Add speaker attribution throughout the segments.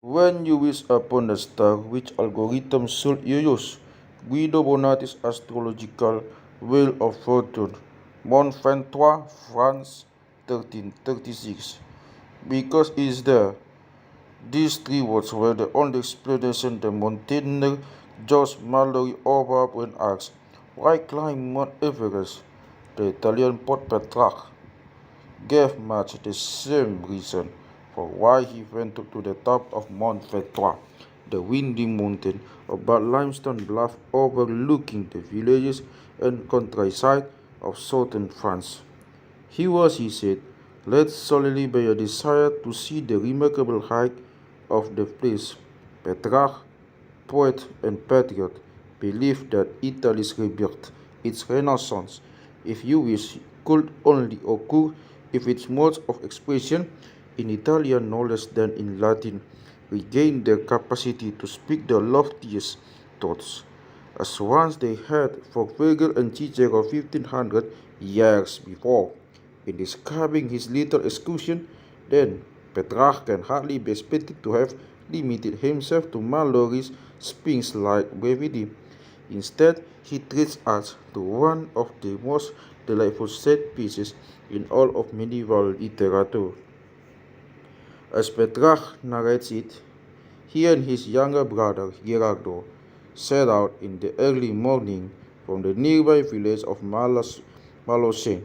Speaker 1: When you wish upon a star, which algorithm should you use? Guido Bonatti's Astrological Wheel of Fortune, Mont Ventoux, France, 1336. Because it is there. These three words were the only explanation the mountaineer George Mallory overheard when asked, "Why climb Mount Everest?" The Italian poet Petrarch gave much the same reason for why he went to the top of Mont Ventoux, the windy mountain about limestone bluff overlooking the villages and countryside of southern France. He said, led solely by a desire to see the remarkable height of the place. Petrarch, poet and patriot, believed that Italy's rebirth, its renaissance, if you wish, could only occur if its modes of expression, in Italian no less than in Latin, regained their capacity to speak the loftiest thoughts, as once they had for Virgil and Cicero 1500 years before. In describing his little excursion, then, Petrarch can hardly be expected to have limited himself to Mallory's Sphinx-like brevity. Instead, he treats us to one of the most delightful set pieces in all of medieval literature. As Petrarch narrates it, he and his younger brother Gerardo set out in the early morning from the nearby village of Malocene.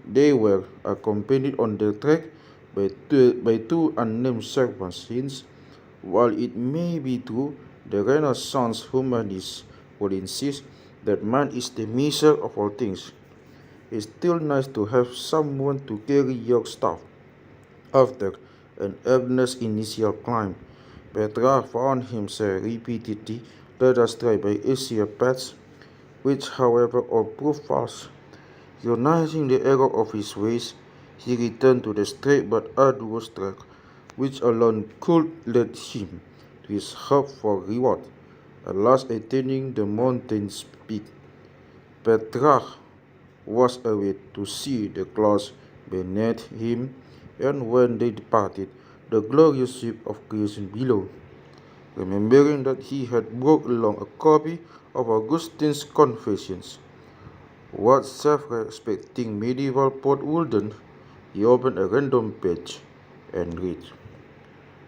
Speaker 1: They were accompanied on the trek by two unnamed servants, since, while it may be true, the Renaissance humanists would insist that man is the measure of all things, it's still nice to have someone to carry your stuff. After an earnest initial climb, Petrarch found himself repeatedly led astray by easier paths, which however all proved false. Recognizing the error of his ways, he returned to the straight but arduous track, which alone could lead him to his hope for reward. At last attaining the mountain's peak, Petrarch was awaited to see the clouds beneath him, and when they departed, the glorious sweep of creation below. Remembering that he had brought along a copy of Augustine's Confessions, what self-respecting medieval poet wouldn't, he opened a random page and read,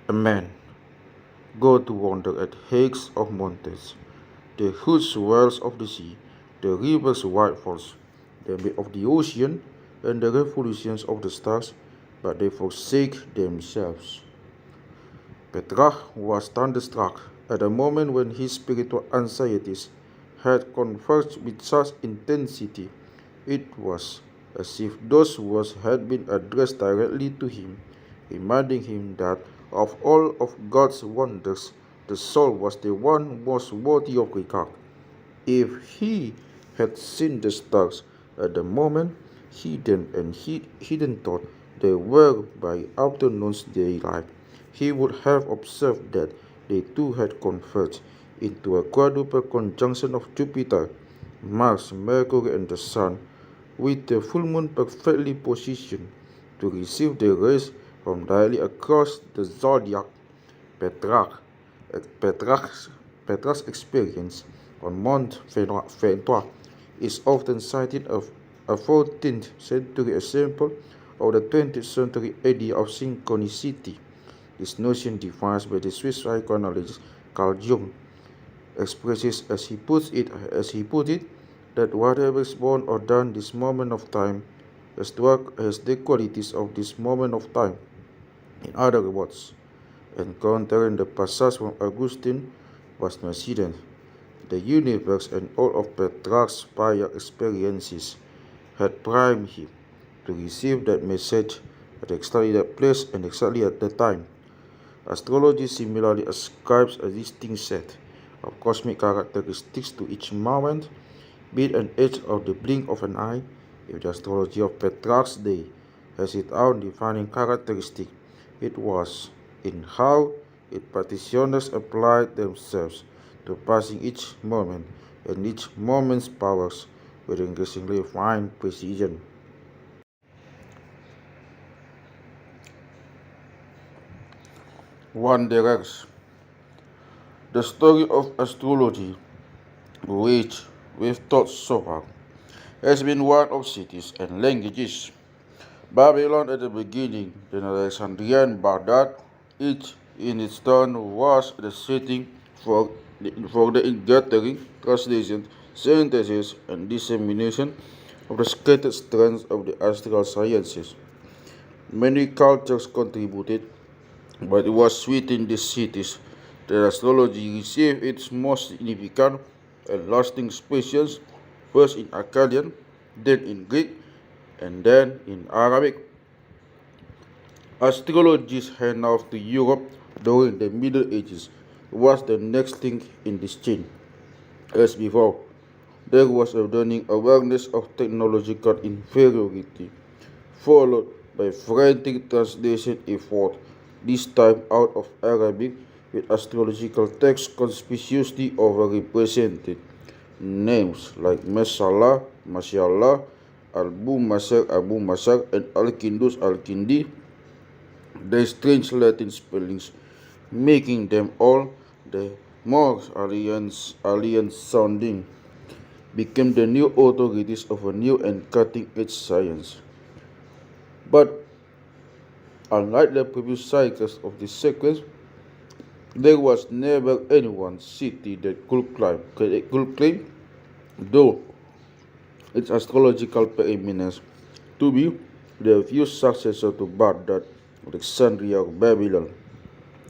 Speaker 1: "A man go to wander at heights of mountains, the huge wells of the sea, the river's wide falls, the mid of the ocean, and the revolutions of the stars, but they forsake themselves." Petrarch was thunderstruck at a moment when his spiritual anxieties had converged with such intensity. It was as if those words had been addressed directly to him, reminding him that of all of God's wonders, the soul was the one most worthy of regard. If he had seen the stars at the moment, hidden thought they were by afternoon's daylight, he would have observed that they too had converged into a quadruple conjunction of Jupiter, Mars, Mercury, and the Sun, with the full moon perfectly positioned to receive the rays from directly across the zodiac. Petrarch, Petrarch's, Petrarch's experience on Mont Ventoux is often cited as a 14th century example of the 20th century idea of synchronicity. This notion, defined by the Swiss psychoanalyst Carl Jung, expresses as he put it, that whatever is born or done this moment of time has the qualities of this moment of time. In other words, encountering the passage from Augustine was no accident. The universe and all of Petrarch's prior experiences had primed him to receive that message at exactly that place and exactly at that time. Astrology similarly ascribes a distinct set of cosmic characteristics to each moment, be it an age of the blink of an eye. If the astrology of Petrarch's day has its own defining characteristic, it was in how its practitioners applied themselves to passing each moment and each moment's powers with increasingly fine precision. wanderers. The story of astrology, which we've taught so far, has been one of cities and languages. Babylon at the beginning, then Alexandria and Baghdad, each in its turn was the setting for the gathering, translation, synthesis, and dissemination of the scattered strands of the astral sciences. Many cultures contributed, but it was within these cities that astrology received its most significant and lasting expressions, first in Akkadian, then in Greek, and then in Arabic. Astrology's handoff to Europe during the Middle Ages was the next link in this chain. As before, there was a dawning awareness of technological inferiority, followed by frantic translation effort, this time out of Arabic, with astrological texts conspicuously overrepresented. Names like Mashallah, Mashallah, Abu Masar, and Al-Kindus Al-Kindi, their strange Latin spellings, making them all the more alien sounding, became the new authorities of a new and cutting-edge science. But unlike the previous cycles of this sequence, there was never any one city that could claim, though its astrological preeminence, to be the few successor to Baghdad, Alexandria, or Babylon.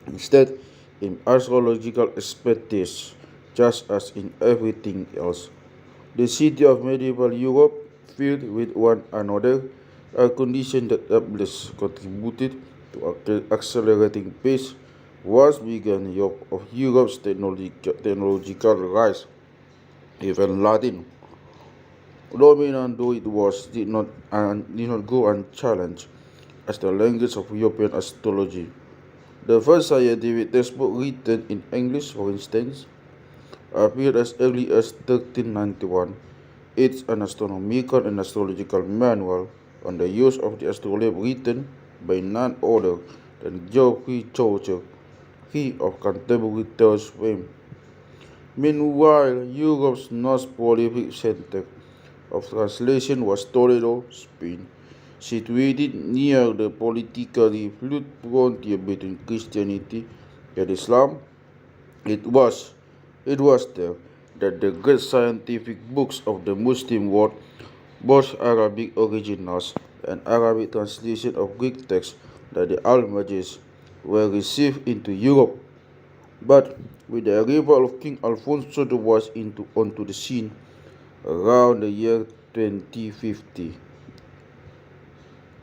Speaker 1: Instead, in astrological expertise, just as in everything else, the city of medieval Europe filled with one another, a condition that doubtless contributed to accelerating pace was begun of Europe's technological rise. Even Latin, dominant though it was, did not go unchallenged as the language of European astrology. The first scientific textbook written in English, for instance, appeared as early as 1391. It's an astronomical and astrological manual on the use of the astrolabe written by none other than Geoffrey Chaucer, he of contemporary tales fame. Meanwhile, Europe's most prolific center of translation was Toledo, Spain, situated near the politically fluid frontier between Christianity and Islam. It was, it was there that the great scientific books of the Muslim world, both Arabic originals and Arabic translation of Greek texts like the Almagest, were received into Europe. But with the arrival of King Alfonso onto the scene around the year 2050,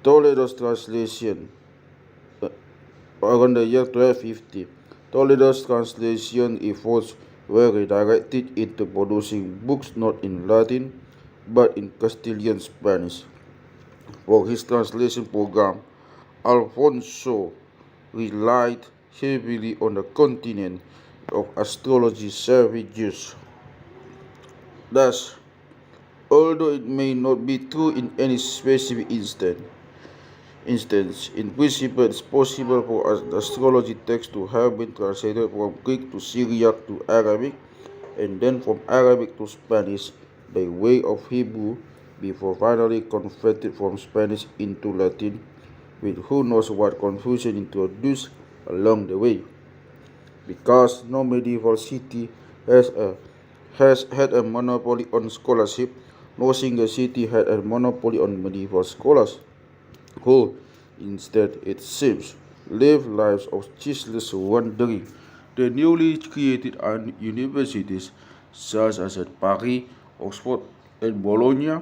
Speaker 1: Toledo's translation around the year 1250, Toledo's translation efforts were redirected into producing books not in Latin but in Castilian Spanish. For his translation program, Alfonso relied heavily on the continent of astrology savages. Thus, although it may not be true in any specific instance, in principle it is possible for an astrology text to have been translated from Greek to Syriac to Arabic, and then from Arabic to Spanish by way of Hebrew, before finally converted from Spanish into Latin, with who knows what confusion introduced along the way. Because no medieval city has had a monopoly on scholarship, no single city had a monopoly on medieval scholars, who, instead, it seems, live lives of ceaseless wandering. The newly created universities, such as at Paris, Oxford, and Bologna,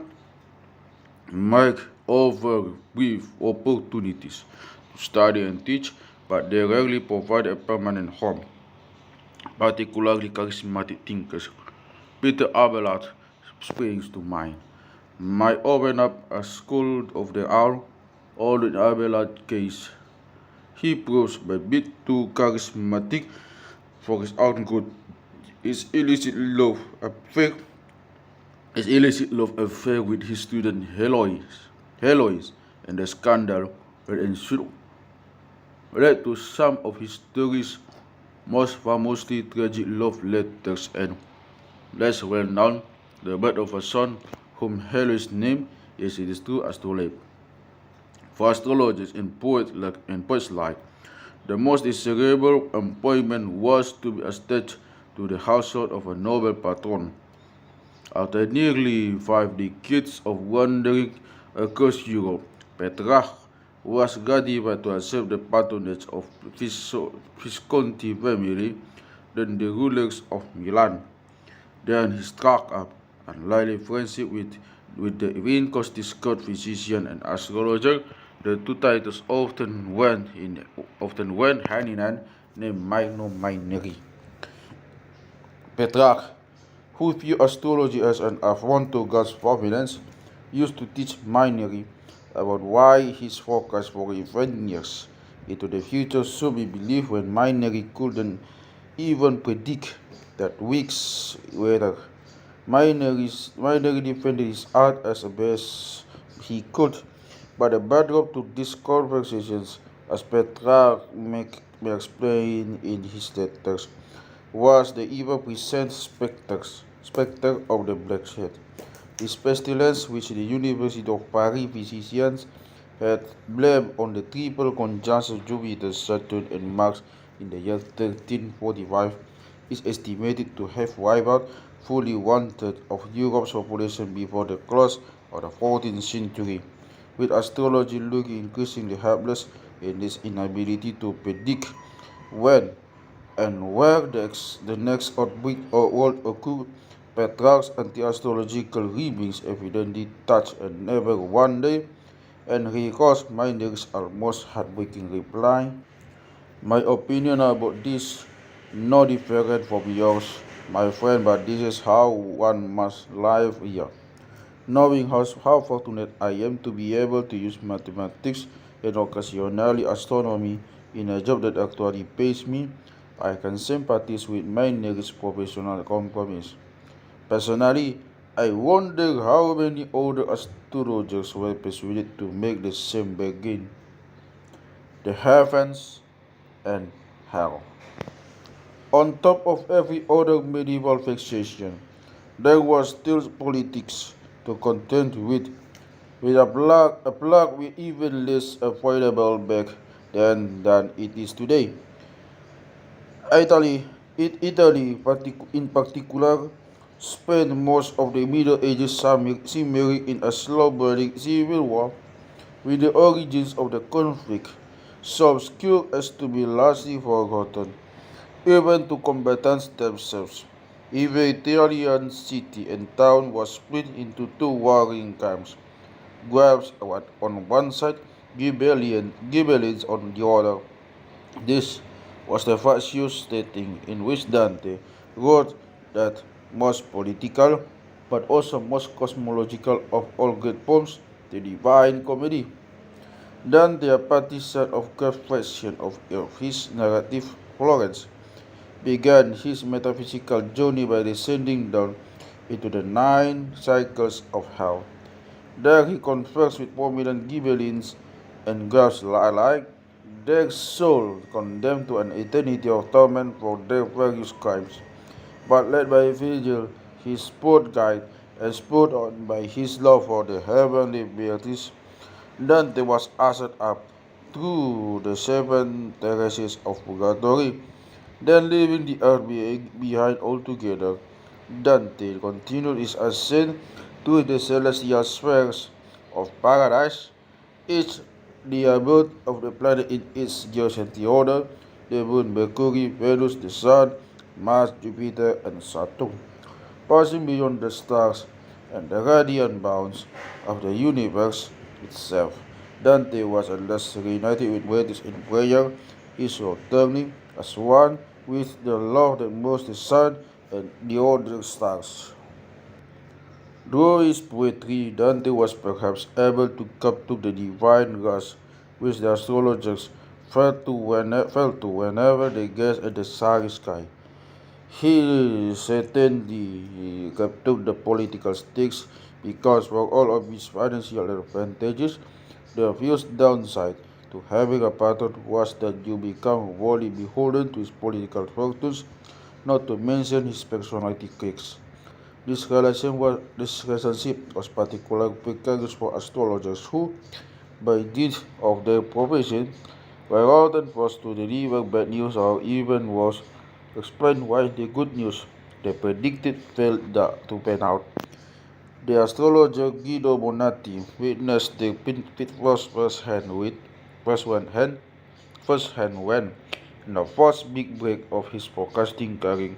Speaker 1: make over with opportunities to study and teach, but they rarely provide a permanent home. Particularly charismatic thinkers, Peter Abelard springs to mind, might open up a school of their own, although in Abelard's case, he proves a bit too charismatic for his own good. His illicit love affair with his student Heloise, and the scandal that ensued led to some of history's most famously tragic love letters and, less well known, the birth of a son whom Helios named as it is true astrolabe. For astrologers and poets like, the most desirable appointment was to be attached to the household of a noble patron. After nearly 5 decades of wandering across Europe, Petrarch was gratified to accept the patronage of Visconti family, then the rulers of Milan. Then he struck up a lively friendship with the Vincosti physician and astrologer. The two titles often went hand in hand, named Minor Mineri. Petrarch, who viewed astrology as an affront to God's providence, used to teach Mineri about why his forecast for 11 years into the future should be believed when Mineri couldn't even predict that week's weather. Mineri defended his art as best he could, but the backdrop to these conversations, as Petrarch may explain in his letters, was the ever-present spectre of the Black Death. This pestilence, which the University of Paris physicians had blamed on the triple conjunction of Jupiter, Saturn, and Mars in the year 1345, is estimated to have wiped out fully one-third of Europe's population before the close of the 14th century, with astrology looking increasingly helpless in its inability to predict when and where the next outbreak or world occur. Petrarch's anti-astrological readings evidently touched a never one day, and recalls Minder's almost heartbreaking reply. My opinion about this no different from yours, my friend, but this is how one must live here. Knowing how fortunate I am to be able to use mathematics and occasionally astronomy in a job that actually pays me, I can sympathize with my nearest professional compromise. Personally, I wonder how many other astrologers were persuaded to make the same bargain. The heavens and hell. On top of every other medieval fixation, there was still politics to contend with a plug with even less avoidable back then than it is today. Italy, in particular, spent most of the Middle Ages simmering in a slow-burning civil war, with the origins of the conflict so obscure as to be largely forgotten, even to combatants themselves. Every Italian city and town was split into two warring camps, Guelphs on one side, Ghibellines on the other. This was the factious setting in which Dante wrote that most political, but also most cosmological of all great poems, the Divine Comedy. Dante, a partisan of perfection of his narrative Florence, began his metaphysical journey by descending down into the 9 cycles of hell. There he conversed with prominent Ghibellines and Guelphs alike, their souls condemned to an eternity of torment for their various crimes. But led by Virgil, his sport guide, and spurred on by his love for the heavenly beatrice, Dante was ushered up through the 7 terraces of purgatory. Then, leaving the earth behind altogether, Dante continued his ascent to the celestial spheres of paradise, each the abode of the planet in its geocentric order: the moon, Mercury, Venus, the sun, Mars, Jupiter, and Saturn. Passing beyond the stars and the radiant bounds of the universe itself, Dante was at last reunited with Venus in prayer, his soul turning as one with the love that moves the sun and the other stars. Through his poetry, Dante was perhaps able to capture the divine rush which the astrologers felt to whenever they gazed at the starry sky. He certainly captured the political stakes because, for all of his financial advantages, the fierce downside to having a pattern was that you become wholly beholden to his political fortunes, not to mention his personality quirks. This relationship was particularly precarious for astrologers who, by dint of their profession, were often forced to deliver bad news or even worse, to explain why the good news they predicted failed to pan out. The astrologer Guido Bonatti witnessed the pitfalls firsthand when, in the first big break of his forecasting career,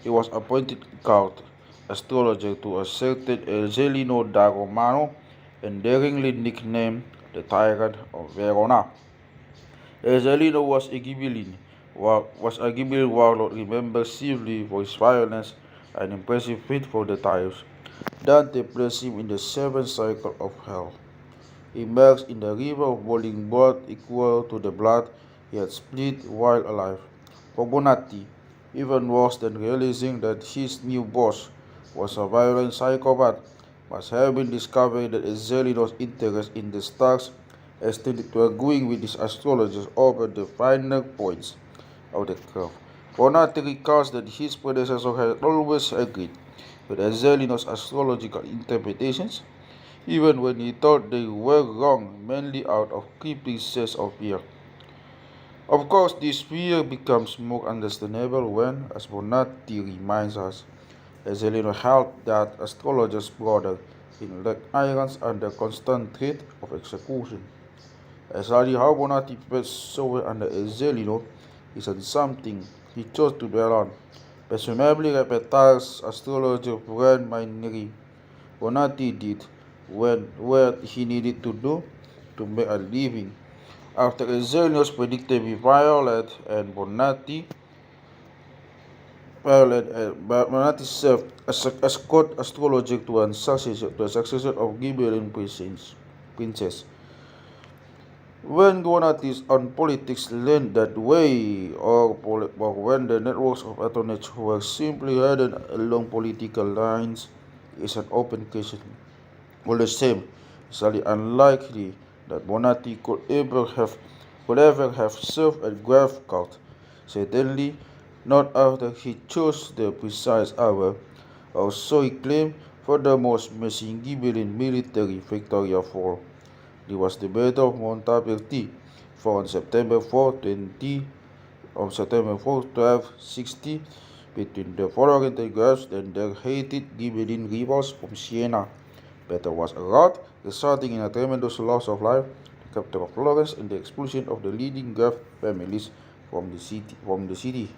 Speaker 1: he was appointed court astrologer to a certain Elzelino da Romano, endearingly nicknamed the Tyrant of Verona. Elzelino was a Ghibelline warlord remembered chiefly for his violence and impressive feat for the times. Dante placed him in the seventh cycle of hell. Immersed in the river of boiling blood equal to the blood he had spilled while alive. For Bonatti, even worse than realizing that his new boss was a violent psychopath must have been discovering that Ezzelino's interest in the stars extended to agreeing with his astrologers over the finer points of the curve. Bonatti recalls that his predecessor had always agreed with Ezzelino's astrological interpretations, even when he thought they were wrong, mainly out of creeping sense of fear. Of course, this fear becomes more understandable when, as Bonatti reminds us, Ezzelino held that astrologers' brother in like irons under constant threat of execution. Exactly how Bonatti felt so under Ezzelino isn't something he chose to dwell on. Presumably, Repeta's astrologer friend Maineri Bonatti did what he needed to do to make a living. After Ezzelino's predictably Bonatti served as court astrologer to a succession of Ghibelline princes. When Bonatti's on politics leaned that way, or when the networks of patronage were simply hidden along political lines, is an open question. All the same, it's highly unlikely that Bonatti could ever have served a grave cult. Certainly not after he chose the precise hour, or so he claimed, for the most missing Ghibelline military victory of all. It was the Battle of Montaverti, fought on September 4, 1260, between the Florentine Guards and their hated Ghibelline rivals from Siena. Battle was a rout, resulting in a tremendous loss of life, the capture of Florence, and the expulsion of the leading Guelph families from the city.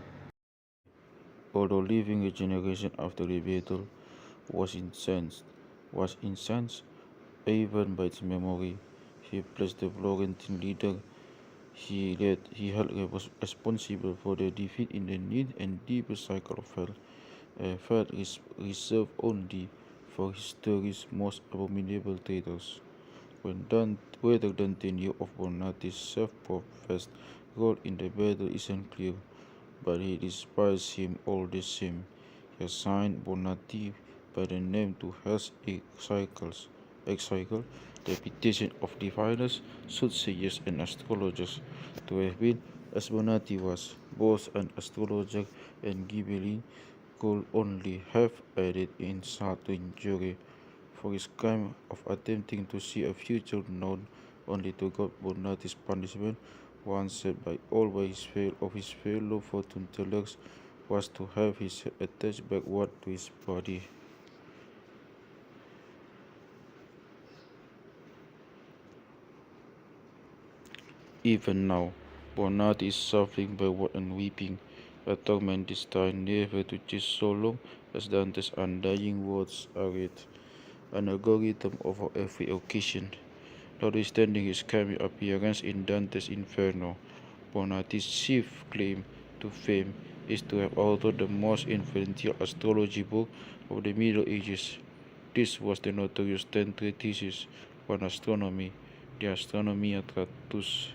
Speaker 1: Although living a generation after the battle was incensed even by its memory, he placed the Florentine leader he held responsible for the defeat in the need and deepest cycle of hell, a fate reserved only for history's most abominable traitors. Whether Dante knew of Bonatti's self-professed role in the battle isn't clear, but he despised him all the same. He assigned Bonatti by the name to Hell's exile, the reputation of diviners, soothsayers, and astrologers to have been, as Bonatti was, both an astrologer and Ghibelline, could only have added insult to injury. For his crime of attempting to see a future known only to God, Bonatti's punishment, once said by all of his fellow fortune tellers, was to have his head attached backward to his body. Even now, Bonatti is suffering backward and weeping, a torment destined never to cease so long as Dante's undying words are read, an algorithm over every occasion. Notwithstanding his cameo appearance in Dante's Inferno, Bonatti's chief claim to fame is to have authored the most influential astrology book of the Middle Ages. This was the notorious 10 treatise on astronomy, the Astronomia Tratus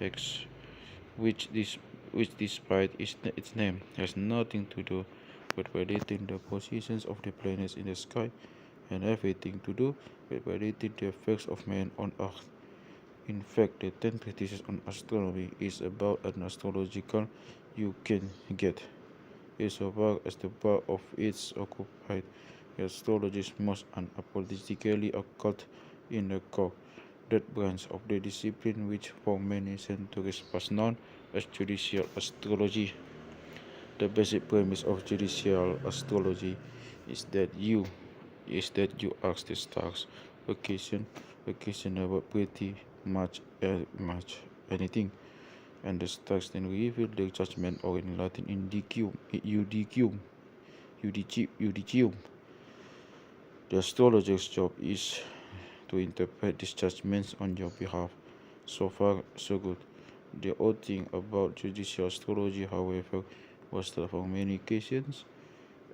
Speaker 1: X, which, despite its name, has nothing to do with predicting the positions of the planets in the sky and everything to do with predicting the effects of man on Earth. In fact, the 10th thesis on astronomy is about an astrological you can get. Insofar as the bulk of its occupied astrology's most unapologetically occult in the core, that branch of the discipline which for many centuries was known as judicial astrology. The basic premise of judicial astrology is that you ask the stars occasion occasion about pretty much anything, and the stars then reveal their judgment, or in Latin indicium. The astrologer's job is to interpret these judgments on your behalf. So far, so good. The odd thing about judicial astrology, however, was that for many occasions,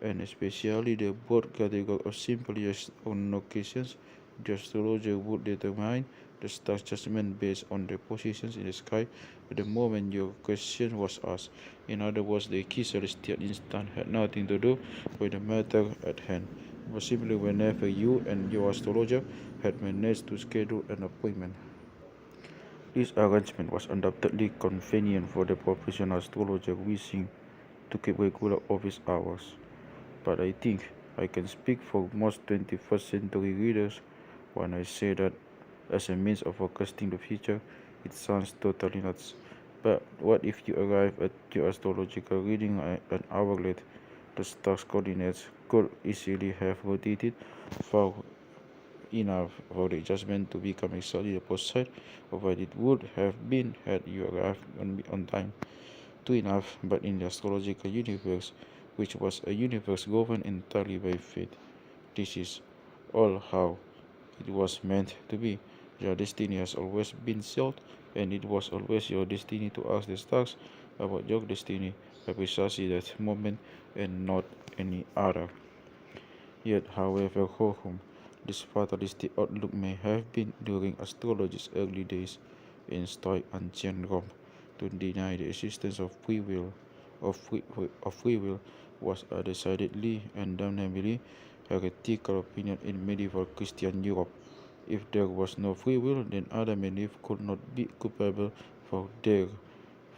Speaker 1: and especially the broad category of simply on occasions, the astrologer would determine the star's judgment based on the positions in the sky at the moment your question was asked. In other words, the key celestial instant had nothing to do with the matter at hand, but simply whenever you and your astrologer had managed to schedule an appointment. This arrangement was undoubtedly convenient for the professional astrologer wishing to keep regular office hours. But I think I can speak for most 21st century readers when I say that as a means of forecasting the future, it sounds totally nuts. But what if you arrive at your astrological reading an hour late? The star's coordinates could easily have rotated far enough for the adjustment to become exactly the opposite of what it would have been had you arrived on time. True enough, but in the astrological universe, which was a universe governed entirely by fate, this is all how it was meant to be. Your destiny has always been sealed, and it was always your destiny to ask the stars about your destiny at precisely that moment and not any other. Yet, however wholesome this fatalistic outlook may have been during astrology's early days in Stoic ancient Rome, to deny the existence of free will was a decidedly and damnably heretical opinion in medieval Christian Europe. If there was no free will, then Adam and Eve could not be culpable for their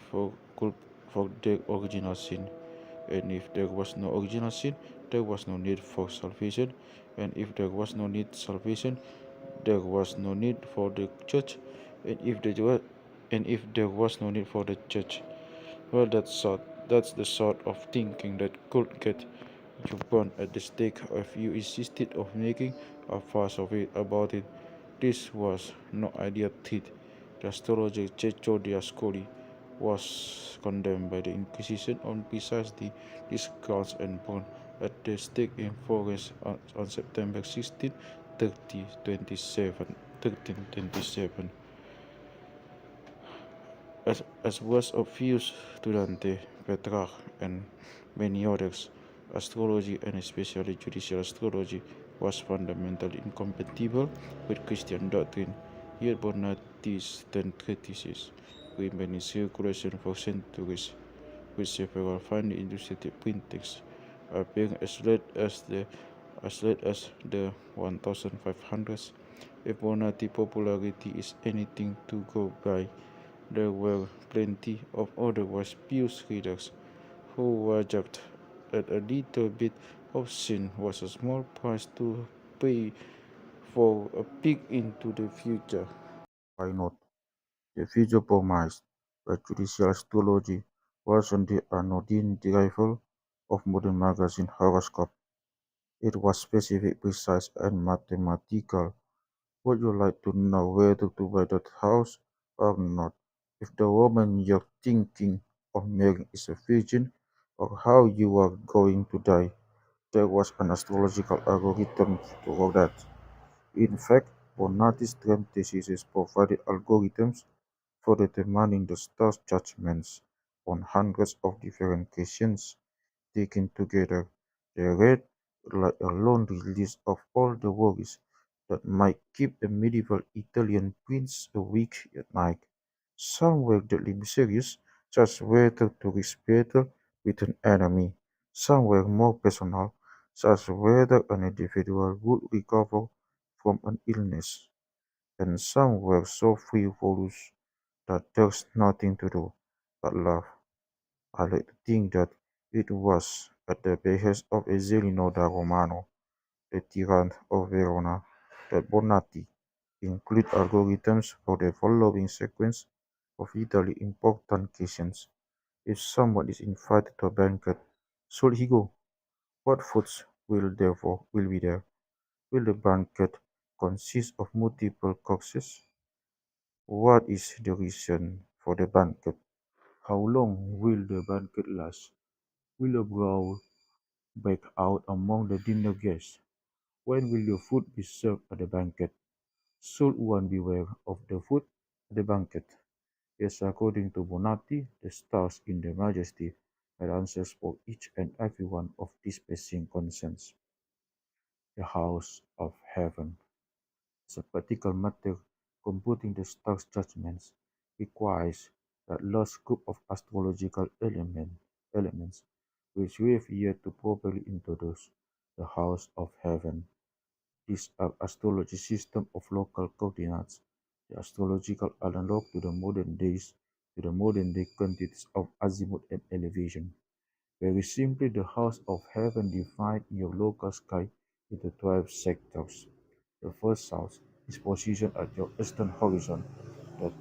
Speaker 1: for, for their original sin. And if there was no original sin, there was no need for salvation. And if there was no need salvation, there was no need for the church. And if there was no need for the church, well, that's the sort of thinking that could get you burned at the stake if you insisted of making a fuss of it about it. This was no idea treat. The astrologer Cecco Diascoli was condemned by the Inquisition on precisely these grounds and burned at the stake in Florence on September 16, 1327. As was obvious to Dante, Petrarch, and many others, astrology, and especially judicial astrology, was fundamentally incompatible with Christian doctrine. Yet Bonatti's ten treatises remained in circulation for centuries, with several finely illustrated printings appearing as late as the 1500s. If Bonatti popularity is anything to go by, there were plenty of otherwise pious readers who wondered that a little bit of sin was a small price to pay for a peek into the future. Why not? The future promised by judicial astrology was on the anodyne rival of modern magazine horoscope. It was specific, precise, and mathematical. Would you like to know whether to buy that house or not? If the woman you're thinking of marrying is a virgin, or how you are going to die? There was an astrological algorithm for that. In fact, Bonatti's dream thesis provided algorithms for determining the star's judgments on hundreds of different questions. Taken together, they read like a laundry list of all the worries that might keep a medieval Italian prince awake at night. Some were deadly mysterious, such as whether to risk battle with an enemy. Some were more personal, such as whether an individual would recover from an illness. and some were so frivolous that there's nothing to do but laugh. I like to think that it was at the behest of Ezelino da Romano, the tyrant of Verona, that Bonatti included algorithms for the following sequence of vitally important questions. If someone is invited to a banquet, should he go? What foods will be there? Will the banquet consist of multiple courses? What is the reason for the banquet? How long will the banquet last? Will a brawl break out among the dinner guests? When will the food be served at the banquet? Should one beware of the food at the banquet? Yes, according to Bonatti, the stars in their majesty had answers for each and every one of these pressing concerns. The house of heaven is a practical matter. Computing the stars' judgments requires that large group of astrological elements which we have yet to properly introduce. The house of heaven. These are astrology system of local coordinates, the astrological analog to the modern day quantities of azimuth and elevation. Very simply, the house of heaven divides your local sky into 12 sectors. The first house is positioned at your eastern horizon. The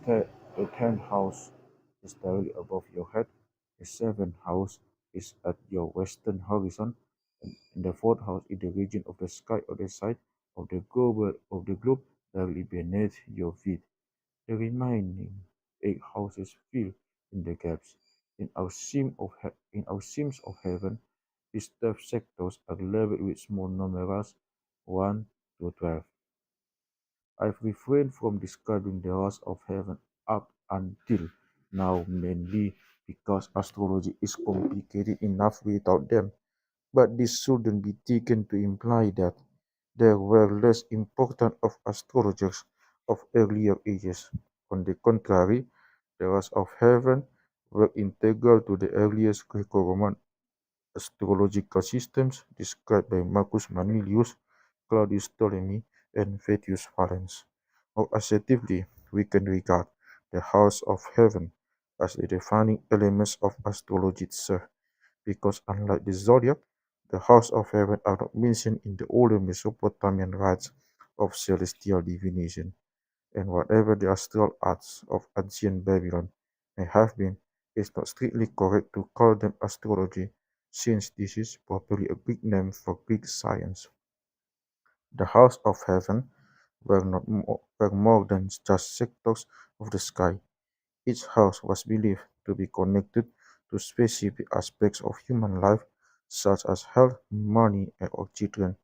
Speaker 1: 10th house is directly above your head. The seventh house is at your western horizon, and the fourth house is the region of the sky on the side of the globe directly beneath your feet. The remaining 8 houses fill in the gaps. In our seams of heaven, these 12 sectors are labeled with small numerals 1 to 12. I've refrained from describing the house of heaven up until now mainly because astrology is complicated enough without them, but this shouldn't be taken to imply that there were less important of astrologers of earlier ages. On the contrary, the house of heaven were integral to the earliest Greco-Roman astrological systems described by Marcus Manilius, Claudius Ptolemy, and Vettius Valens. More assertively, we can regard the house of heaven as the defining elements of astrology itself, because unlike the zodiac, the house of heaven are not mentioned in the older Mesopotamian rites of celestial divination, and whatever the astral arts of ancient Babylon may have been, it is not strictly correct to call them astrology, since this is properly a Greek name for Greek science. The house of heaven were more than just sectors of the sky. Each house was believed to be connected to specific aspects of human life, such as health, money, or children.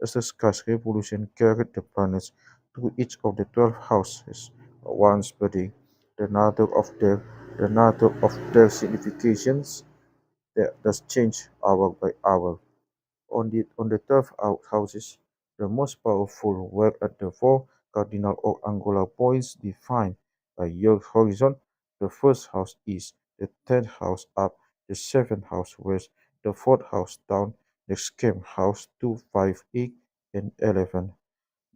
Speaker 1: As the sky's revolution carried the planets through each of the 12 houses, once per day, the nature of their significations that does change hour by hour. On the 12 houses, the most powerful were at the four cardinal or angular points defined by your horizon. The first house east, the 10th house up, the 7th house west, the 4th house down, the scheme house 2, 5, 8, and 11.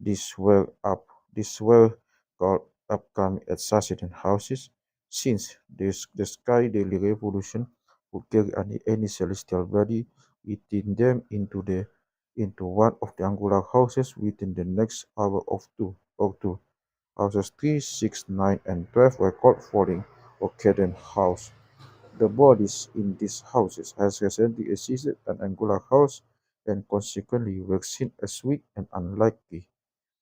Speaker 1: These were called upcoming assassination houses, since the sky daily revolution would carry any celestial body within them into one of the angular houses within the next hour of two. Houses 3, 6, 9, and 12 were called falling or cadent house. The bodies in these houses has recently assisted an angular house and consequently were seen as weak and unlikely.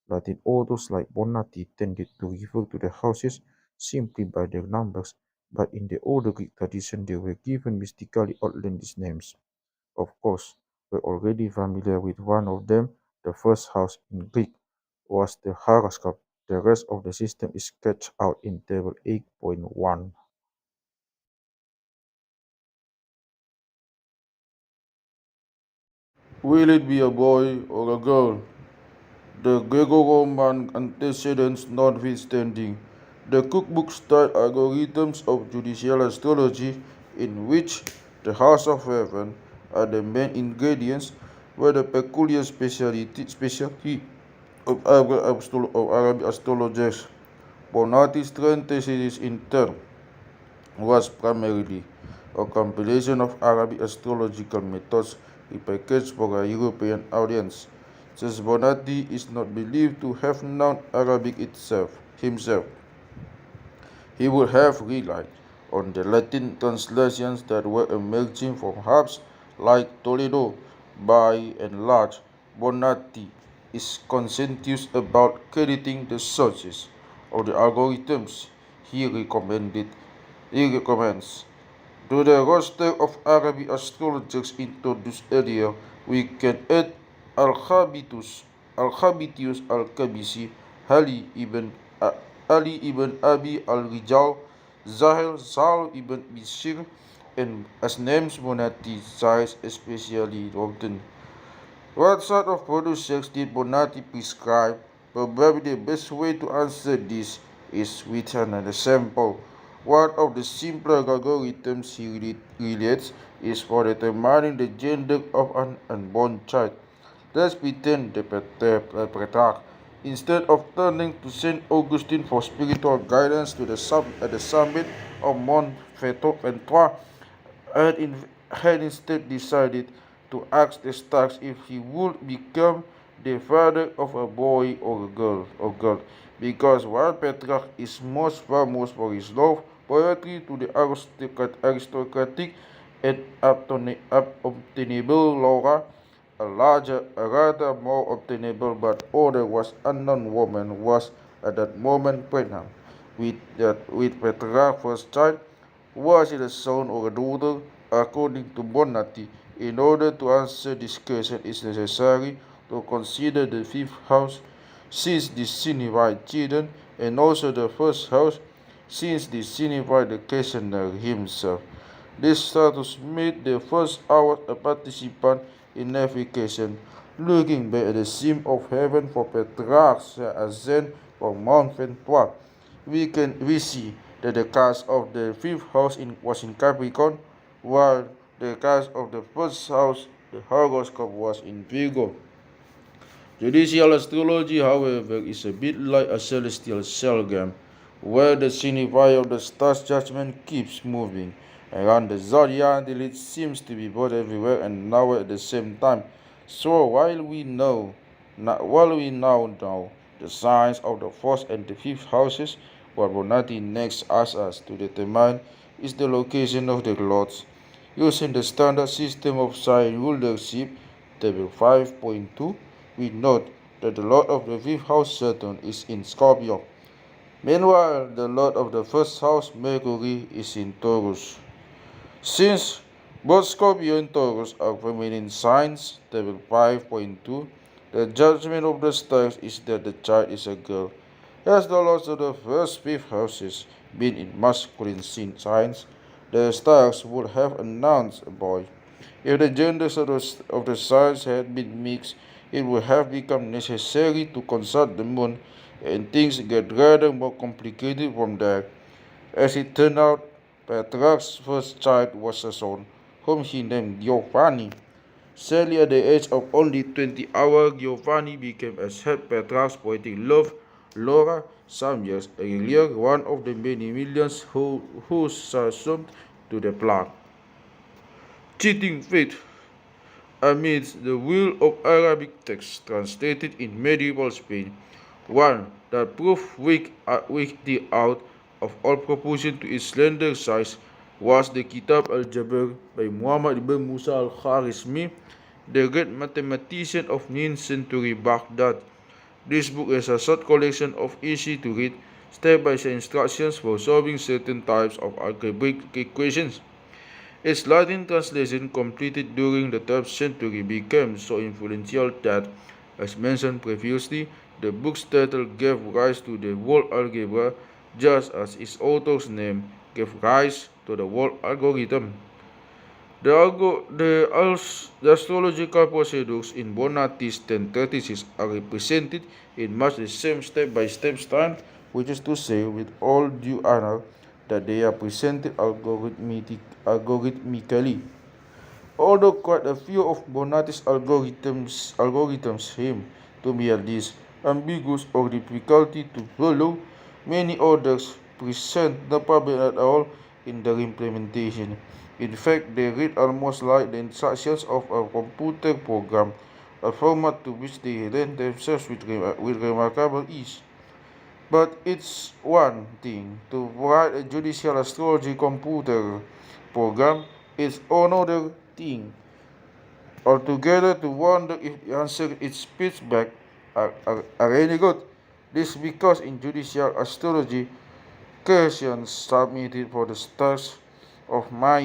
Speaker 1: Latin authors like Bonatti tended to refer to the houses simply by their numbers, but in the older Greek tradition they were given mystically outlandish names. Of course, we're already familiar with one of them. The first house in Greek was the horoscope. The rest of the system is sketched out in Table 8.1.
Speaker 2: Will it be a boy or a girl? The Greco-Roman antecedents notwithstanding, the cookbook-style algorithms of judicial astrology, in which the house of heaven are the main ingredients, were the peculiar specialty Arabic astrologers. Bonatti's trend thesis in turn was primarily a compilation of Arabic astrological methods repackaged for a European audience. Since Bonatti is not believed to have known Arabic himself, he would have relied on the Latin translations that were emerging from hubs like Toledo. By and large, Bonatti is conscientious about crediting the sources of the algorithms he recommended he recommends. To the roster of Arabic astrologers introduced earlier, we can add Al-Habitius Al-Kabisi, Ali ibn, Ali ibn Abi al-Rijal, Zahir Sal ibn Bishir, and as names Bonatti cites especially often. What sort of producers did Bonatti prescribe? Probably the best way to answer this is with another sample. One of the simpler algorithms he relates is for determining the gender of an unborn child. Let's pretend the Petrarch, instead of turning to Saint Augustine for spiritual guidance at the summit of Mont Ventoux, had, in, had instead decided to ask the stars if he would become the father of a boy or girl. Because while Petrarch is most famous for his love poetry to the aristocratic and obtainable Laura, a rather more obtainable but otherwise unknown woman was at that moment pregnant with Petrarch's first child. Was it a son or a daughter? According to Bonatti, in order to answer this question, it is necessary to consider the fifth house, since this signifies children, and also the first house, since this signifies the questioner himself. This status made the first hour a participant in navigation, looking back at the seam of heaven for Petrarch's ascent from Mount Ventoux. We see that the cast of the fifth house was in Capricorn, while the cast of the first house, the horoscope, was in Virgo. Judicial astrology, however, is a bit like a celestial cellgram, where the signifier of the star's judgment keeps moving around the zodiac until it seems to be both everywhere and nowhere at the same time. So while we now know the signs of the fourth and the fifth houses, what Bonatti next asks us to determine is the location of the lords. Using the standard system of sign rulership, table 5.2, we note that the lord of the fifth house Saturn is in Scorpio. Meanwhile, the lord of the first house Mercury is in Taurus. Since both Scorpio and Taurus are feminine signs, table 5.2, the judgment of the stars is that the child is a girl. As the lords of the first fifth houses been in masculine signs, the stars would have announced a boy. If the genders of the signs had been mixed, it would have become necessary to consult the moon, and things get rather more complicated from there. As it turned out, Petrarch's first child was a son, whom he named Giovanni. Sadly, at the age of only 20 hours, Giovanni became as head Petrarch's poetic love, Laura, some years earlier, one of the many millions who succumbed to the plague. Cheating fate. Amidst the will of Arabic texts translated in medieval Spain, one that proved weak out of all proportion to its slender size was the Kitab al-Jabr by Muhammad ibn Musa al-Kharizmi, the great mathematician of 9th century Baghdad. This book is a short collection of easy-to-read, step-by-step instructions for solving certain types of algebraic equations. Its Latin translation, completed during the 12th century, became so influential that, as mentioned previously, the book's title gave rise to the word algebra, just as its author's name gave rise to the word algorithm. The astrological procedures in Bonatti's 1036 are represented in much the same step-by-step style, which is to say, with all due honor, that they are presented algorithmically. Although quite a few of Bonatti's algorithms seem, to me at least, ambiguous, or difficulty to follow, many others present no problem at all in their implementation. In fact, they read almost like the instructions of a computer program, a format to which they lend themselves with remarkable ease. But it's one thing to write a judicial astrology computer program, it's another thing altogether to wonder if the answer it spits back are any good. This because in judicial astrology, questions submitted for the stars of my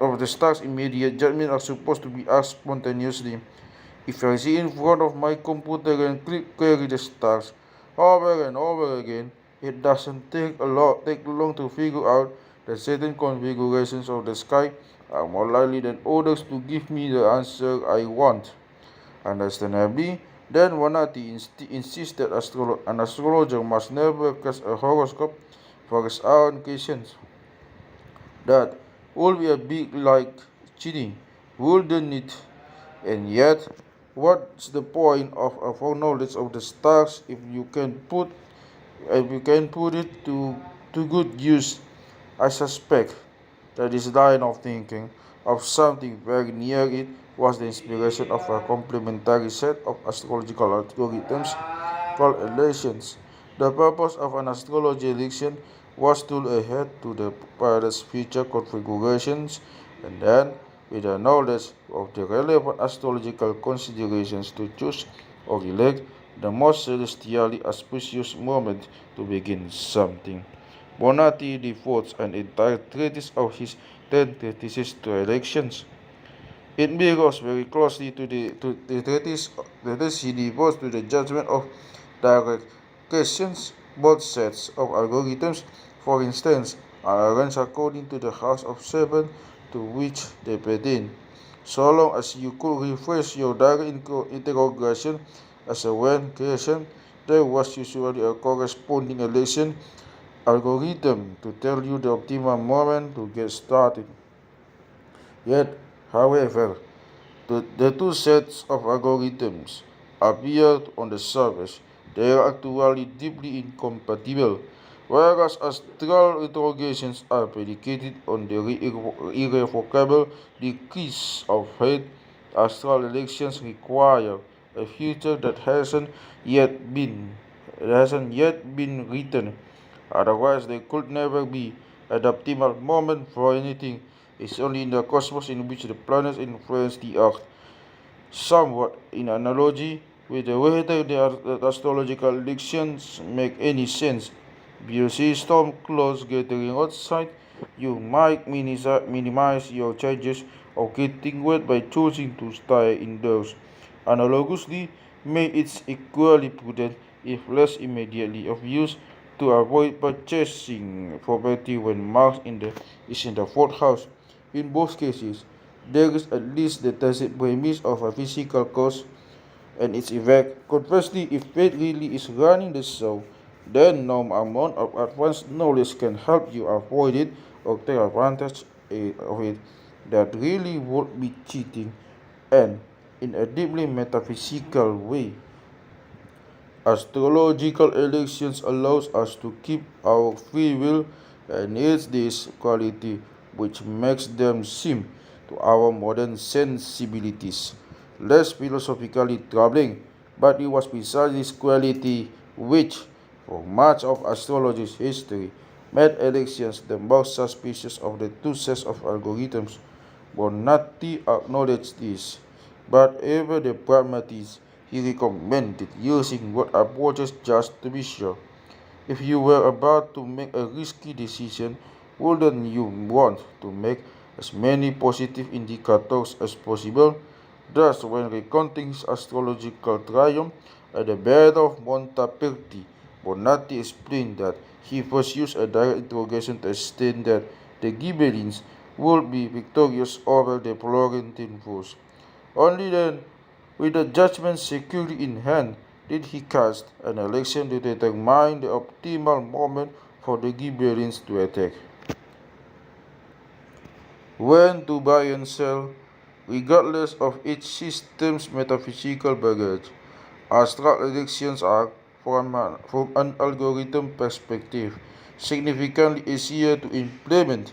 Speaker 2: of the stars' immediate judgment are supposed to be asked spontaneously. If I sit in front of my computer and click query the stars over and over again, it doesn't take long to figure out that certain configurations of the sky are more likely than others to give me the answer I want. Understandably, then Bonatti insists that an astrologer must never cast a horoscope for his own questions. That would be a bit like cheating, wouldn't it? And yet, what's the point of a foreknowledge of the stars if you can put it to good use? I suspect that this line of thinking of something very near it was the inspiration of a complementary set of astrological algorithms called elections. The purpose of an astrology election was to look ahead to the planet's future configurations and then, with the knowledge of the relevant astrological considerations, to choose or elect the most celestially auspicious moment to begin something. Bonatti devotes an entire treatise of his 1036 to elections. It mirrors very closely to the treatise he devotes to the judgment of direct questions. Both sets of algorithms, for instance, are arranged according to the house of seven to which they pertain. So long as you could rephrase your direct interrogation as a when question, there was usually a corresponding election algorithm to tell you the optimal moment to get started. Yet, however, the two sets of algorithms appear on the surface. They are actually deeply incompatible. Whereas astral interrogations are predicated on the irrevocable decrees of fate, astral elections require a future that hasn't yet been written. Otherwise, there could never be an optimal moment for anything. It's only in the cosmos in which the planets influence the Earth. Somewhat in analogy with the whether the astrological predictions make any sense. If you see storm clouds gathering outside, you might minimize your chances of getting wet by choosing to stay indoors. Analogously, may it's equally prudent, if less immediately of use, to avoid purchasing property when Mars is in the fourth house. In both cases, there is at least the tacit premise of a physical cause and its effect. Conversely, if fate really is running the show, then no amount of advanced knowledge can help you avoid it or take advantage of it. That really would be cheating, and in a deeply metaphysical way. Astrological elections allows us to keep our free will, and it's this quality which makes them seem to our modern sensibilities less philosophically troubling. But it was precisely this quality which, for much of astrology's history, made elections the most suspicious of the two sets of algorithms. Bonatti acknowledged this, but ever the pragmatist, he recommended using both approaches just to be sure. If you were about to make a risky decision, wouldn't you want to make as many positive indicators as possible? Thus, when recounting his astrological triumph at the Battle of Montaperti, Bonatti explained that he first used a direct interrogation to explain that the Ghibellines would be victorious over the Florentine force. Only then, with the judgment securely in hand, did he cast an election to determine the optimal moment for the Ghibellines to attack. When to buy and sell, regardless of each system's metaphysical baggage.
Speaker 1: Astral elections are, from an algorithm perspective, significantly easier to implement.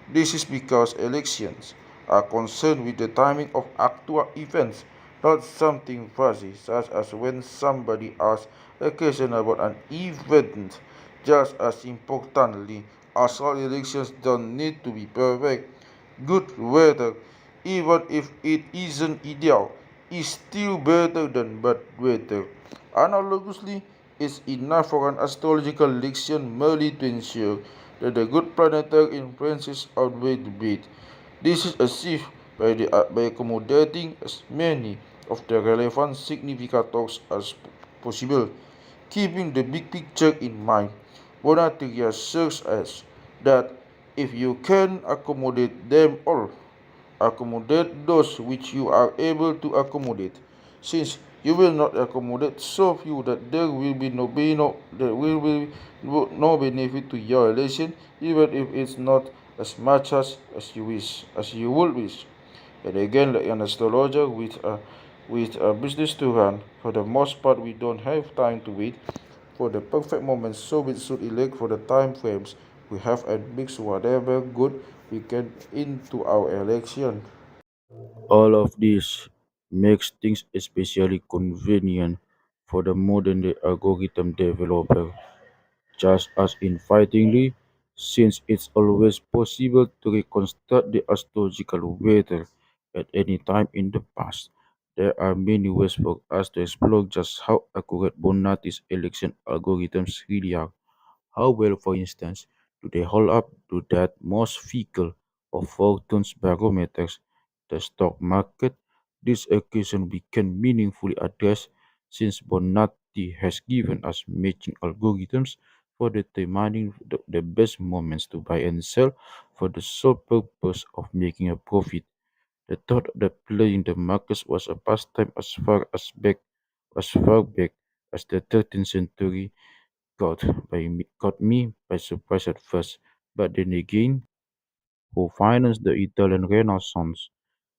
Speaker 1: This is because elections are concerned with the timing of actual events, not something fuzzy, such as when somebody asks a question about an event. Just as importantly, astral elections don't need to be perfect. Good weather, even if it isn't ideal, is still better than bad weather. Analogously, it's enough for an astrological election merely to ensure that the good planetary influences outweigh the bad. This is achieved by accommodating as many of the relevant significators as possible, keeping the big picture in mind. Bonatti assures us that if you can accommodate them all, accommodate those which you are able to accommodate, since you will not accommodate so few that there will be no benefit to your relation, even if it's not as much as you would wish. And again, like an astrologer with a business to run, for the most part we don't have time to wait for the perfect moment, so we should elect for the time frames we have and mix whatever good we can into our election.
Speaker 2: All of this makes things especially convenient for the modern day algorithm developer, just as invitingly, since it's always possible to reconstruct the astrological weather at any time in the past. There are many ways for us to explore just how accurate Bonatti's election algorithms really are. How well, for instance, do they hold up to that most fickle of fortune's barometers, the stock market? This occasion we can meaningfully address since Bonatti has given us matching algorithms for determining the best moments to buy and sell for the sole purpose of making a profit. The thought that playing the markets was a pastime as far back as the 13th century caught me by surprise at first, but then again, who financed the Italian Renaissance,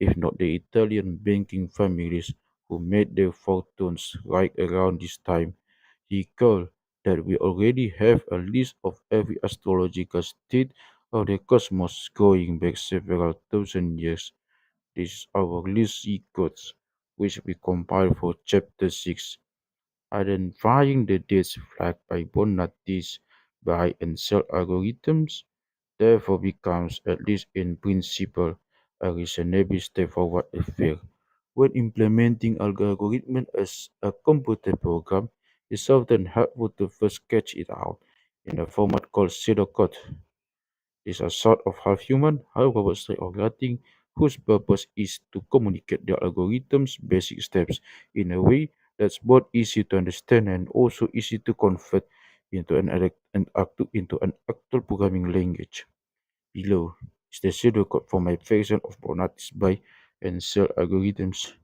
Speaker 2: if not the Italian banking families who made their fortunes right around this time? He called that we already have a list of every astrological state of the cosmos going back several thousand years. This is our list secrets, which we compiled for chapter 6. Identifying the dates flagged by Bonatti's buy and sell algorithms therefore becomes, at least in principle, a reasonably straightforward affair. When implementing algorithm as a computer program, it's often helpful to first sketch it out in a format called pseudocode. Is a sort of half-human, half-robot style of writing whose purpose is to communicate the algorithm's basic steps in a way that's both easy to understand and also easy to convert into an actual programming language. Below is the pseudocode for my version of Bonatti's buy and sell algorithms.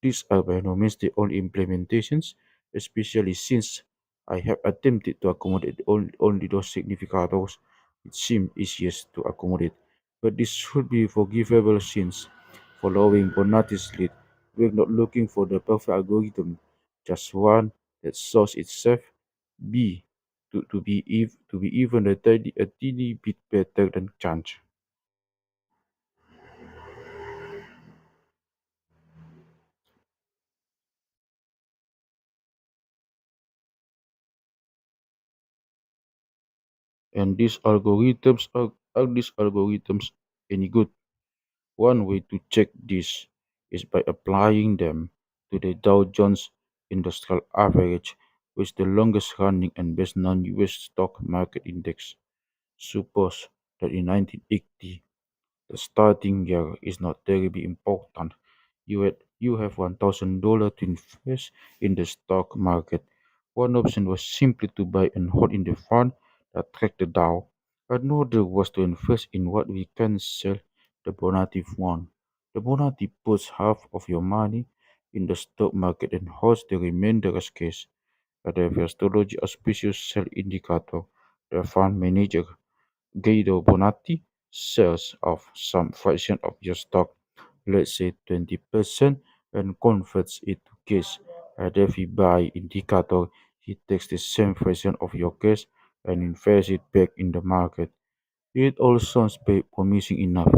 Speaker 2: These are by no means the only implementations, especially since I have attempted to accommodate only those significators which seem easiest to accommodate. But this should be forgivable since, following Bonatti's lead, we're not looking for the perfect algorithm, just one that solves itself B to be even a teeny bit better than chance. And these algorithms any good? One way to check this is by applying them to the Dow Jones Industrial Average, which is the longest running and best known US stock market index. Suppose that in 1980 the starting year is not terribly important. You have $1,000 to invest in the stock market. One option was simply to buy and hold in the fund that tracked the Dow. Another was to invest in what we can sell, the Bonatti fund. The Bonatti puts half of your money in the stock market and holds the remainder as cash. At the astrology auspicious sell indicator, the fund manager Guido Bonatti sells off some fraction of your stock, let's say 20%, and converts it to cash. At every buy indicator, he takes the same version of your case and invests it back in the market. It all sounds promising enough,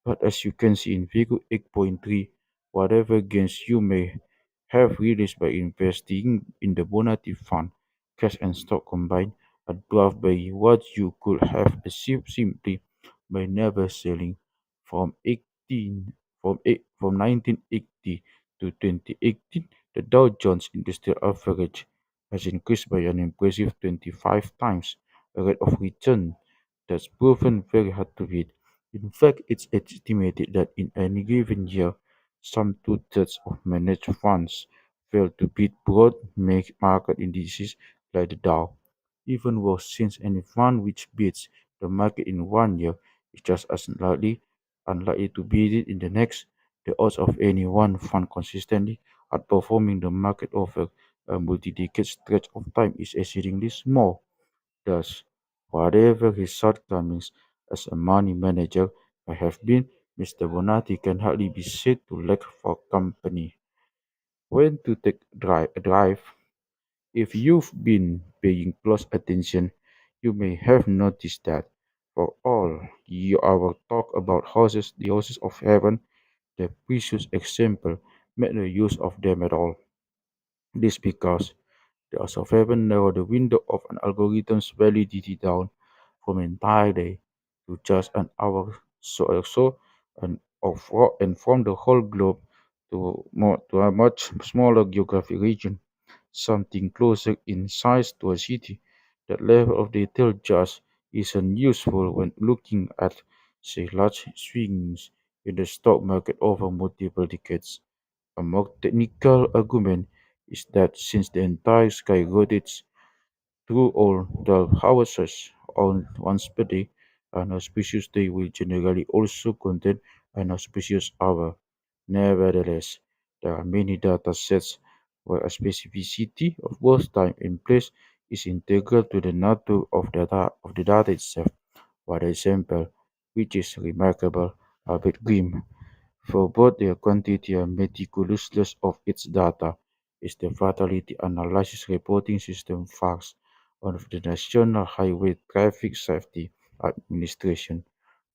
Speaker 2: but as you can see in Figure 8.3, whatever gains you may have realized by investing in the Bonatti fund, cash and stock combined, are dwarfed by what you could have achieved simply by never selling. From 18 from 1980 to 2018, the Dow Jones Industrial Average has increased by an impressive 25 times a rate of return that's proven very hard to beat. In fact, it's estimated that in any given year, some two-thirds of managed funds fail to beat broad market indices like the Dow. Even worse, since any fund which beats the market in one year is just as unlikely to beat it in the next, the odds of any one fund consistently outperforming the market over a multi-decade stretch of time is exceedingly small. Thus, whatever his shortcomings as a money manager may have been, Mr. Bonatti can hardly be said to lack for company. When to take a drive, if you've been paying close attention, you may have noticed that for all our talk about houses, the houses of heaven, the precious example made no use of them at all. This because the house of heaven narrow the window of an algorithm's validity down from an entire day to just an hour or so, and from the whole globe to a much smaller geographic region, something closer in size to a city. That level of detail just isn't useful when looking at, say, large swings in the stock market over multiple decades. A more technical argument is that since the entire sky rotates through all 12 hours on once per day, an auspicious day will generally also contain an auspicious hour. Nevertheless, there are many data sets where a specificity of both time and place is integral to the nature of the data itself. For example, which is remarkable, a bit grim. For both the quantity and meticulousness of its data is the Fatality Analysis Reporting System FARS of the National Highway Traffic Safety Administration.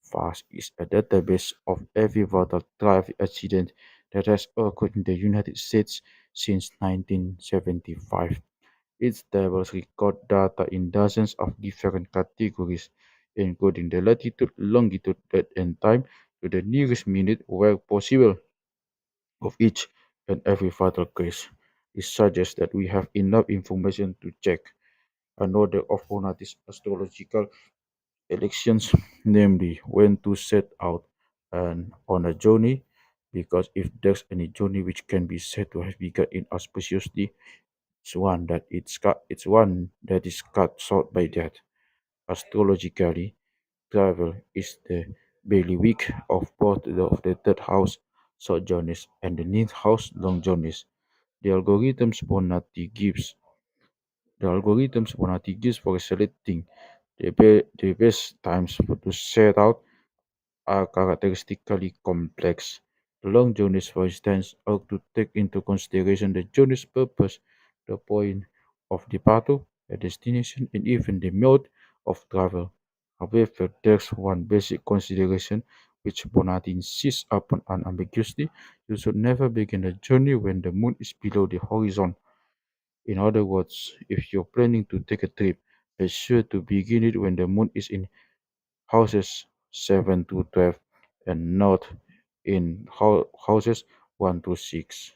Speaker 2: FARS is a database of every fatal traffic accident that has occurred in the United States since 1975. Its tables record data in dozens of different categories, including the latitude, longitude, date, and time to the nearest minute where possible of each and every fatal case. It suggests that we have enough information to check another of Bonatti's astrological elections, namely when to set out and on a journey, because if there's any journey which can be said to have begun inauspiciously, it's one that is cut short by death. Astrologically, travel is the bailiwick of both the third house short journeys and the ninth house long journeys. The algorithms Bonatti gives for selecting the best times to set out are characteristically complex. The long journeys, for instance, ought to take into consideration the journey's purpose, the point of departure, the destination, and even the mode of travel. However, there's one basic consideration which Bonatti insists upon unambiguously. You should never begin a journey when the moon is below the horizon. In other words, if you're planning to take a trip, be sure to begin it when the moon is in houses 7 to 12 and not in houses 1 to 6.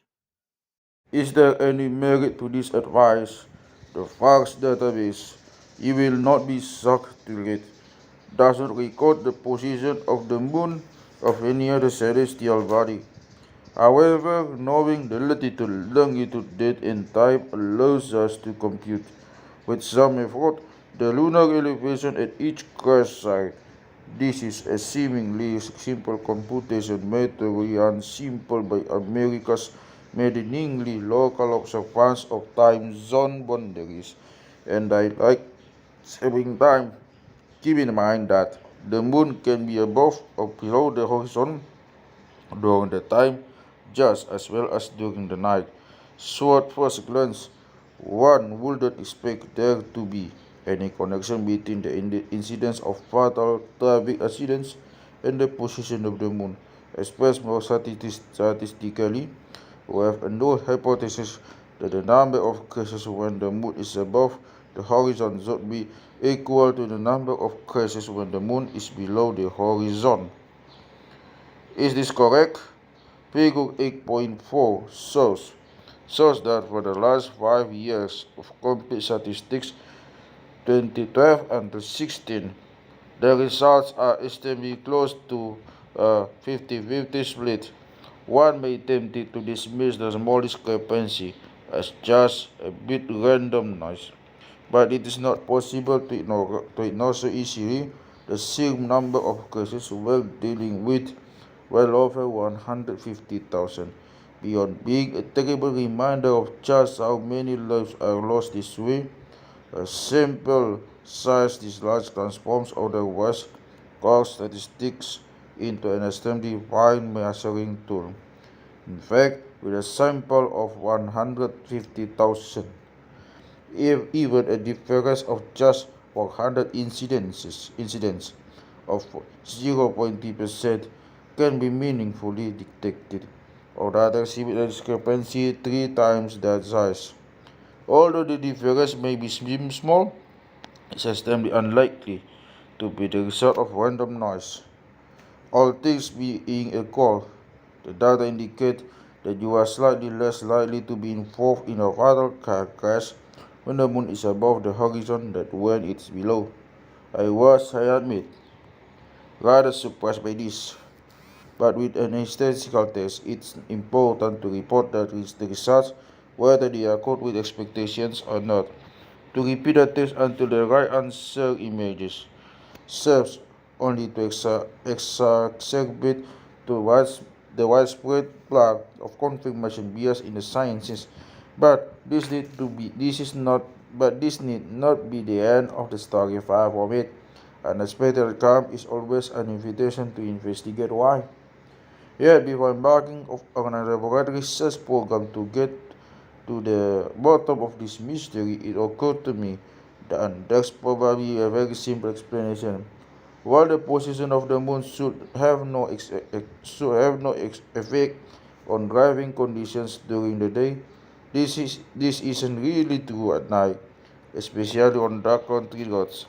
Speaker 1: Is there any merit to this advice? The FARS database, you will not be shocked to read, doesn't record the position of the moon of any other celestial body. However, knowing the latitude, longitude, date, and time allows us to compute, with some effort, the lunar elevation at each crash site. This is a seemingly simple computation method run simple by America's maddeningly local observance of time zone boundaries. And I like saving time. Keep in mind that the moon can be above or below the horizon during the time just as well as during the night. So at first glance, one wouldn't expect there to be any connection between the incidence of fatal traffic accidents and the position of the moon. Expressed more statistically, we have a null hypothesis that the number of cases when the moon is above the horizon should be equal to the number of cases when the moon is below the horizon. Is this correct? Figure 8.4 shows that for the last 5 years of complete statistics, 2012 and 2016, the results are estimated close to a 50-50 split. One may tempted to dismiss the small discrepancy as just a bit random noise, but it is not possible to ignore so easily the sheer number of cases we're dealing with, well over 150,000. Beyond being a terrible reminder of just how many lives are lost this way, a simple size this large transforms otherwise coarse statistics into an extremely fine measuring tool. In fact, with a sample of 150,000, if even a difference of just 400 incidents of 0.3% can be meaningfully detected, or rather similar discrepancy 3 times that size. Although the difference may be small, it's extremely unlikely to be the result of random noise. All things being equal, the data indicate that you are slightly less likely to be involved in a fatal car crash when the moon is above the horizon than when it's below. I admit, rather surprised by this. But with an statistical test, it's important to report the results, whether they accord with expectations or not. To repeat the test until the right answer emerges serves only to exacerbate the widespread plague of confirmation bias in the sciences. But this need not be the end of the story. Far from it. Unexpected outcome is always an invitation to investigate why. Yet, before embarking on a laboratory research program to get to the bottom of this mystery, it occurred to me that there's probably a very simple explanation. While the position of the moon should have no effect on driving conditions during the day, this isn't really true at night, especially on dark country roads.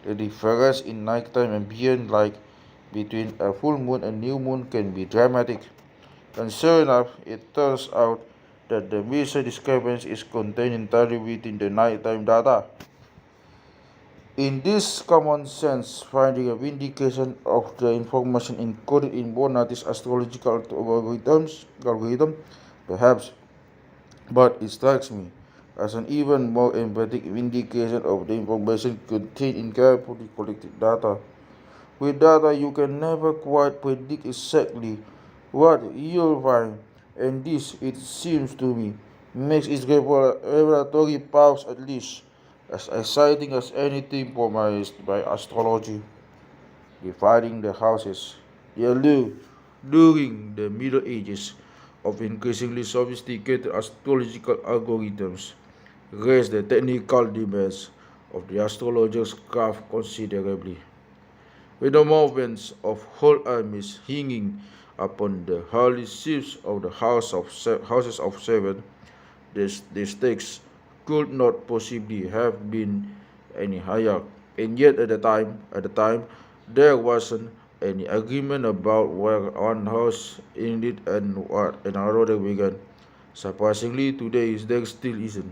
Speaker 1: The difference in nighttime ambient light between a full moon and new moon can be dramatic. And sure enough, it turns out that the missing discrepancy is contained entirely within the nighttime data. In this common sense finding a vindication of the information encoded in Bonatti's astrological algorithm, perhaps, but it strikes me as an even more emphatic vindication of the information contained in carefully collected data. With data, you can never quite predict exactly what you'll find, and this, it seems to me, makes its revelatory powers at least as exciting as anything for by astrology. Dividing the houses, the allure during the Middle Ages of increasingly sophisticated astrological algorithms raised the technical demands of the astrologer's craft considerably. With the movements of whole armies hanging upon the holy ships of the houses of seven, the stakes could not possibly have been any higher. And yet at the time, there wasn't any agreement about where one house ended and what another began. Surprisingly, today there still isn't.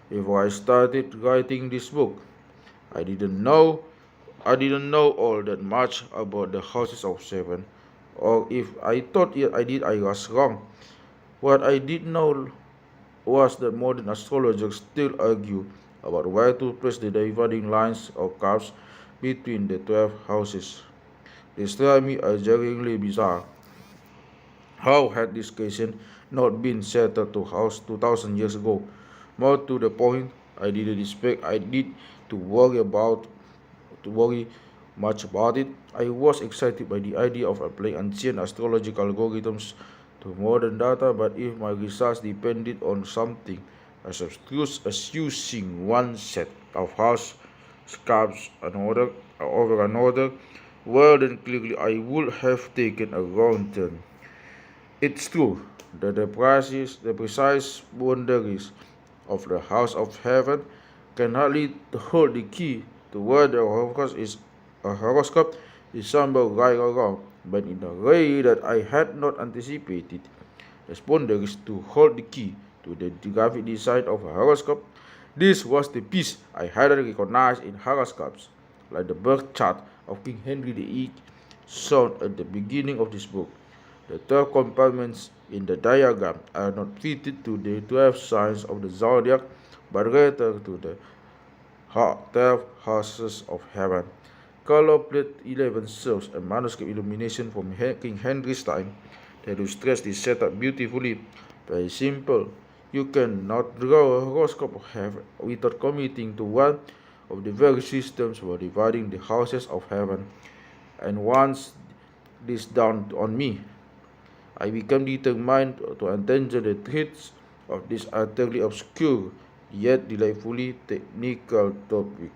Speaker 1: Before I started writing this book, I didn't know I didn't know all that much about the houses of seven, or if I thought I did, I was wrong. What I did know was that modern astrologers still argue about where to place the dividing lines or curves between the 12 houses. This strike me as jarringly bizarre. How had this question not been settled 2,000 years ago? More to the point, I didn't expect I did to worry about to worry much about it. I was excited by the idea of applying ancient astrological algorithms
Speaker 2: to modern data, but if my results depended on something as abstruse as using one set of horoscopes over another, well then clearly I would have taken a wrong turn. It's true that the precise boundaries of the house of heaven can hardly hold the key to whether a horoscope is somewhere right or wrong, but in a way that I had not anticipated. The boundaries to hold the key to the graphic design of a horoscope. This was the piece I hadn't recognized in horoscopes, like the birth chart of King Henry VIII shown at the beginning of this book. The 12 compartments in the diagram are not fitted to the 12 signs of the zodiac, but rather to the 12 houses of heaven. Color plate 11 serves a manuscript illumination from King Henry's time that illustrates this setup beautifully. Very simple. You cannot draw a horoscope of heaven without committing to one of the various systems for dividing the houses of heaven. And once this dawned on me, I became determined to untangle the truths of this utterly obscure yet delightfully technical topic.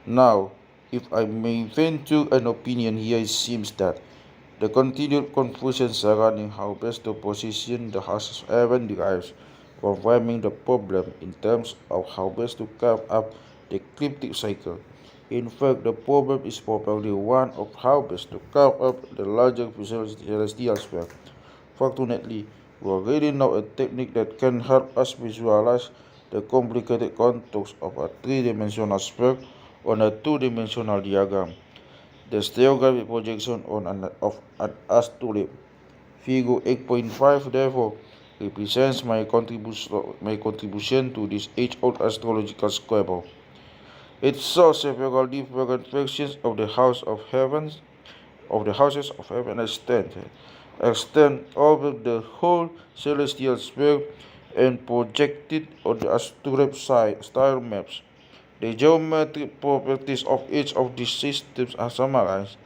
Speaker 2: Now, if I may venture an opinion here, it seems that the continued confusion surrounding how best to position the houses of heaven derives from framing the problem in terms of how best to carve up the ecliptic cycle. In fact, the problem is probably one of how best to carve up the larger celestial sphere. Fortunately, we already know a technique that can help us visualize the complicated contours of a three-dimensional sphere on a two-dimensional diagram. The stereographic projection of an astrolabe. Figure 8.5 therefore represents my contribution to this age-old astrological squabble. It shows several different factions of the houses of heaven extend over the whole celestial sphere and projected on the astrolabe style maps. The geometric properties of each of these systems are summarized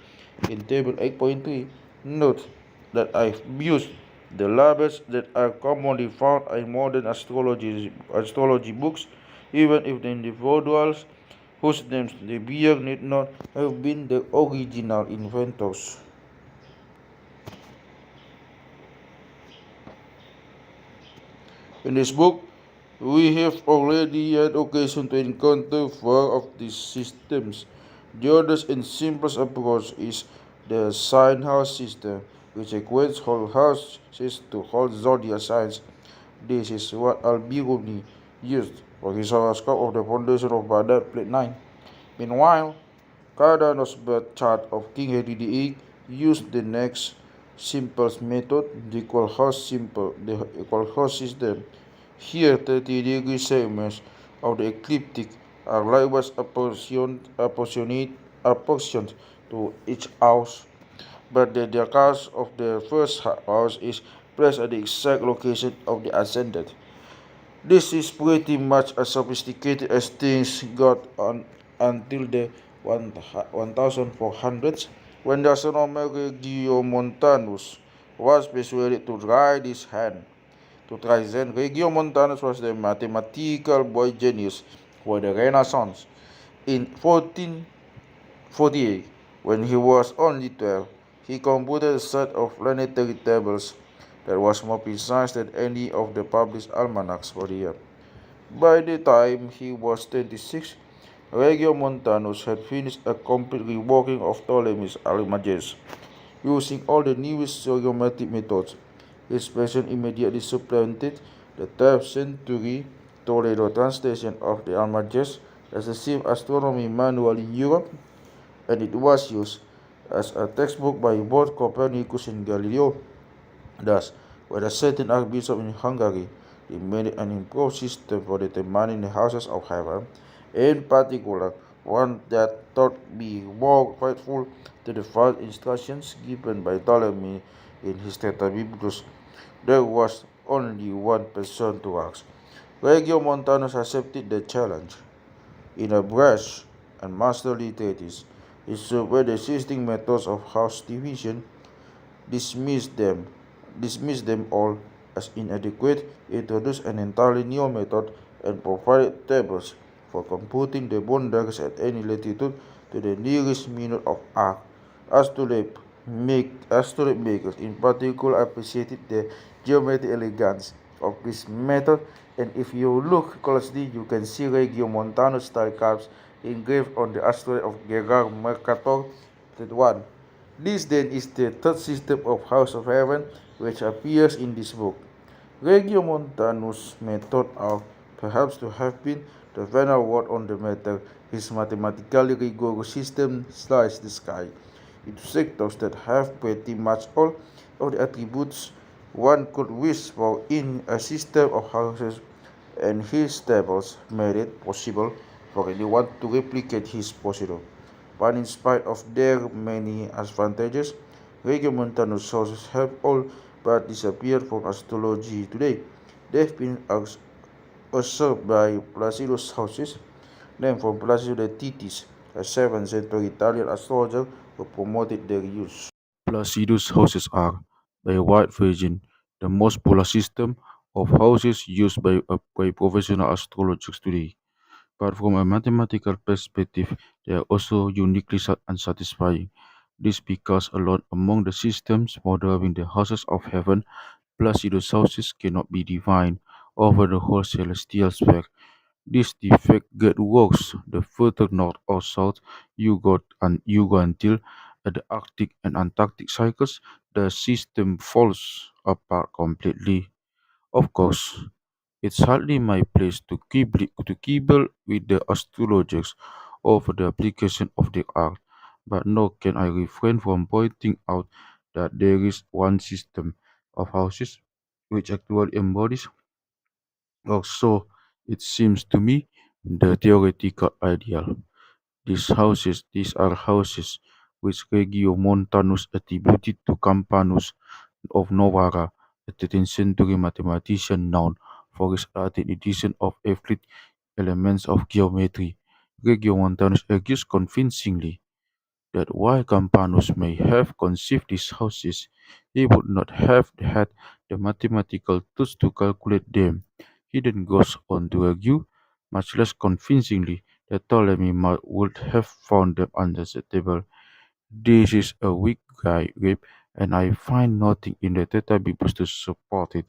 Speaker 2: in Table 8.3. Note that I've used the labels that are commonly found in modern astrology books, even if the individuals whose names they bear need not have been the original inventors. In this book, we have already had occasion to encounter four of these systems. The oldest and simplest approach is the sign house system, which equates whole houses to whole zodiac signs. This is what Al-Biruni used for his horoscope of the foundation of Baghdad, plate 9. Meanwhile, Cardano's birth chart of King Henry VIII used the next simplest method, the equal house system. Here, 30-degree segments of the ecliptic are likewise apportioned to each house, but the decas of the first house is placed at the exact location of the ascendant. This is pretty much as sophisticated as things got on until the 1400s, when the astronomer Guido was persuaded to try this hand. To Trajan, Regiomontanus was the mathematical boy genius for the Renaissance. In 1448, when he was only 12, he computed a set of planetary tables that was more precise than any of the published almanacs for the year. By the time he was 26, Regiomontanus had finished a complete reworking of Ptolemy's Almagest, using all the newest geometric methods. His passion immediately supplanted the 12th century Toledo translation of the Almagest as the chief astronomy manual in Europe, and it was used as a textbook by both Copernicus and Galileo. Thus, when a certain archbishop in Hungary demanded an improved system for determining the houses of heaven, in particular one that thought be more faithful to the false instructions given by Ptolemy in his Tetrabiblos, there was only one person to ask. Regiomontanus accepted the challenge. In a brash and masterly treatise,
Speaker 1: It surveyed the existing methods of house division, dismissed them, dismissed them all as inadequate, introduced an entirely new method, and provided tables for computing the boundaries at any latitude to the nearest minute of arc. Astrolabe makers in particular appreciated the geometric elegance of this method, and if you look closely, you can see Regiomontano style curves engraved on the astrolabe of Gerard Mercator. That one. This then is the third system of House of Heaven which appears in this book. Regiomontanus' method are perhaps to have been the final word on the matter. His mathematically rigorous system sliced the sky into sectors that have pretty much all of the attributes one could wish for in a system of houses, and his tables made it possible for anyone to replicate his procedure. But in spite of their many advantages, regiomontanus sources have all but disappeared from astrology today. They've been usurped by Placido's houses, named from Placido de Titis, a 7th century Italian astrologer who promoted their use.
Speaker 2: Placidus houses are, by a wide margin, the most popular system of houses used by professional astrologers today. But from a mathematical perspective, they are also uniquely unsatisfying. This because alone among the systems modeling the houses of heaven, Placidus houses cannot be defined over the whole celestial sphere. This defect gets worse the further north or south you go until at the Arctic and Antarctic cycles the system falls apart completely. Of course, it's hardly my place to quibble with the astrologers over the application of the art, but nor can I refrain from pointing out that there is one system of houses which actually embodies, or so it seems to me, the theoretical ideal. These are houses which Regiomontanus attributed to Campanus of Novara, a 13th century mathematician known for his Latin edition of Euclid Elements of Geometry. Regiomontanus argues convincingly that while Campanus may have conceived these houses, he would not have had the mathematical tools to calculate them. He then goes on to argue, much less convincingly, that Ptolemy would have found them unacceptable. This is a weak grape, and I find nothing in the Theta Biblos to support it.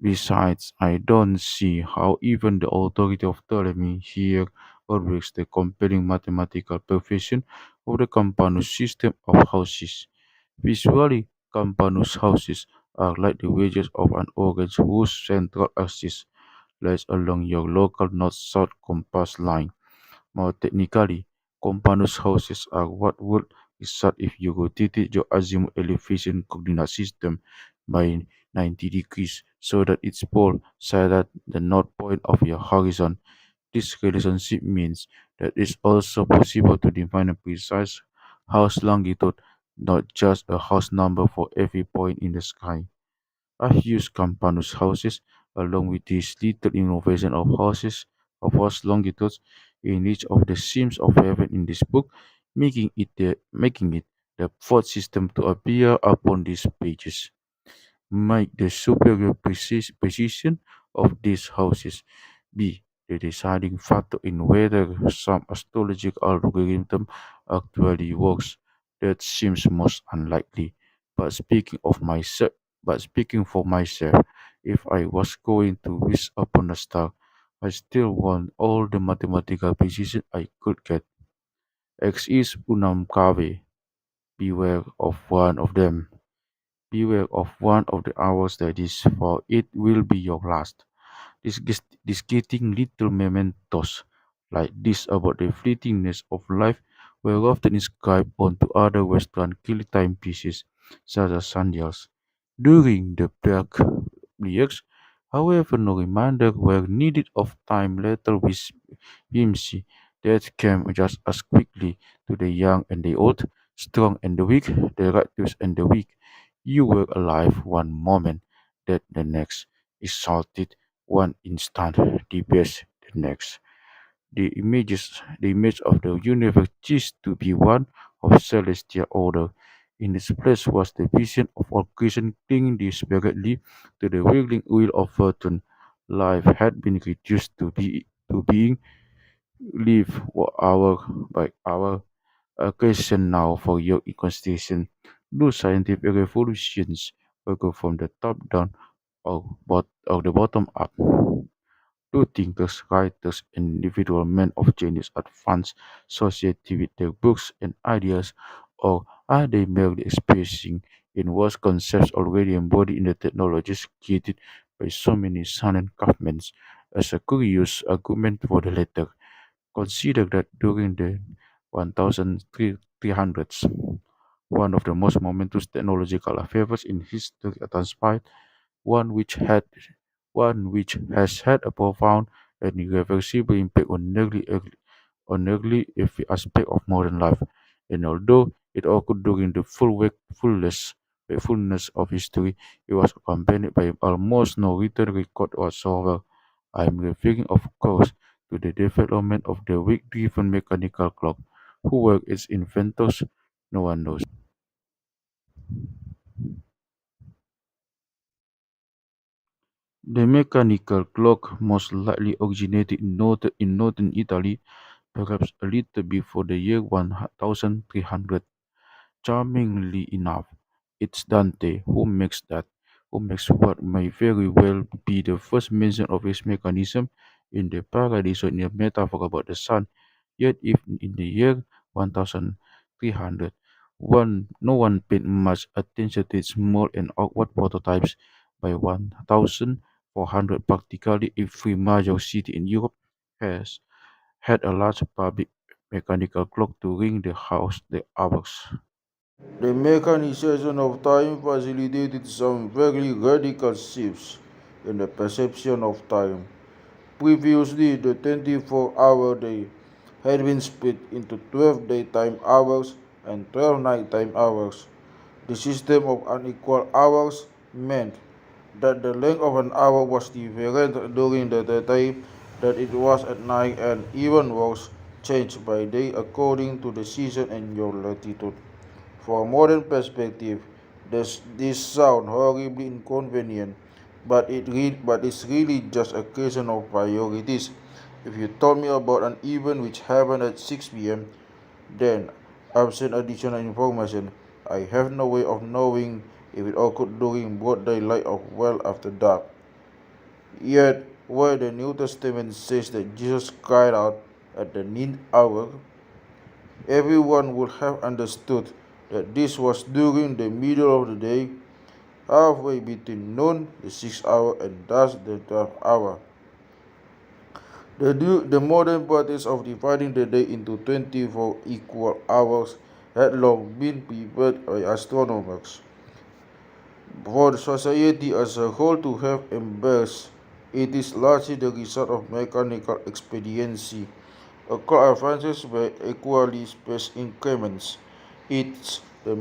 Speaker 2: Besides, I don't see how even the authority of Ptolemy here overlooks the compelling mathematical perfection of the Campanus system of houses. Visually, Campanus houses are like the wedges of an orange whose central axis lies along your local north-south compass line. More technically, Campanus houses are what would result if you rotated your azimuth elevation coordinate system by 90 degrees so that its pole sat at the north point of your horizon. This relationship means that it's also possible to define a precise house longitude, not just a house number for every point in the sky. I've used Campanus houses along with this little innovation of house longitudes in each of the seams of heaven in this book, making it the fourth system to appear upon these pages. Might the superior precision of these houses be the deciding factor in whether some astrological algorithm actually works? That seems most unlikely. But speaking for myself, if I was going to wish upon a star, I still want all the mathematical precision I could get. X is unam cave. Beware of one of them. Beware of one of the hours that is, for it will be your last. This getting little mementos like this about the fleetingness of life were often inscribed onto other Western kill timepieces, such as sundials. During the Black Years, however, no reminder were needed of time later with whimsy that came just as quickly to the young and the old, strong and the weak, the righteous and the weak. You were alive one moment, that the next, exalted one instant, the best the next. the image of the universe ceased to be one of celestial order. In its place was the vision of all creation clinging desperately to the wiggling wheel of fortune. Life had been reduced to being lived hour by hour. A question now for your constellation. Do scientific revolutions occur from the top down or the bottom up? Do thinkers, writers, and individual men of genius advance society with their books and ideas, or are they merely expressing in words concepts already embodied in the technologies created by so many silent governments? As a curious argument for the latter, consider that during the 1300s, one of the most momentous technological affairs in history transpired, one which had one which has had a profound and irreversible impact on nearly every aspect of modern life. And although it occurred during the fullness of history, it was accompanied by almost no written record whatsoever. I am referring, of course, to the development of the wick-driven mechanical clock. Who were its inventors? No one knows. The mechanical clock most likely originated in northern Italy, perhaps a little before the year 1300. Charmingly enough, it's Dante who makes what may very well be the first mention of his mechanism in the Paradiso in a metaphor about the sun. Yet, if in the year 1300, no one paid much attention to its small and awkward prototypes, by 1400, practically every major city in Europe has had a large public mechanical clock to ring the hours.
Speaker 1: The mechanization of time facilitated some very radical shifts in the perception of time. Previously, the 24-hour day had been split into 12 daytime hours and 12 nighttime hours. The system of unequal hours meant that the length of an hour was different during the daytime than it was at night, and even worse, changed by day according to the season and your latitude. For a modern perspective, this sound horribly inconvenient, but it's really just a question of priorities. If you told me about an event which happened at 6 p.m., then, absent additional information, I have no way of knowing if it occurred during broad daylight or well after dark. Yet, where the New Testament says that Jesus cried out at the ninth hour, everyone would have understood that this was during the middle of the day, halfway between noon, the sixth hour, and thus the 12th hour. The modern practice of dividing the day into 24 equal hours had long been prepared by astronomers. For society as a whole to have embraced, it is largely the result of mechanical expediency. Occur advances were equally spaced increments. It's the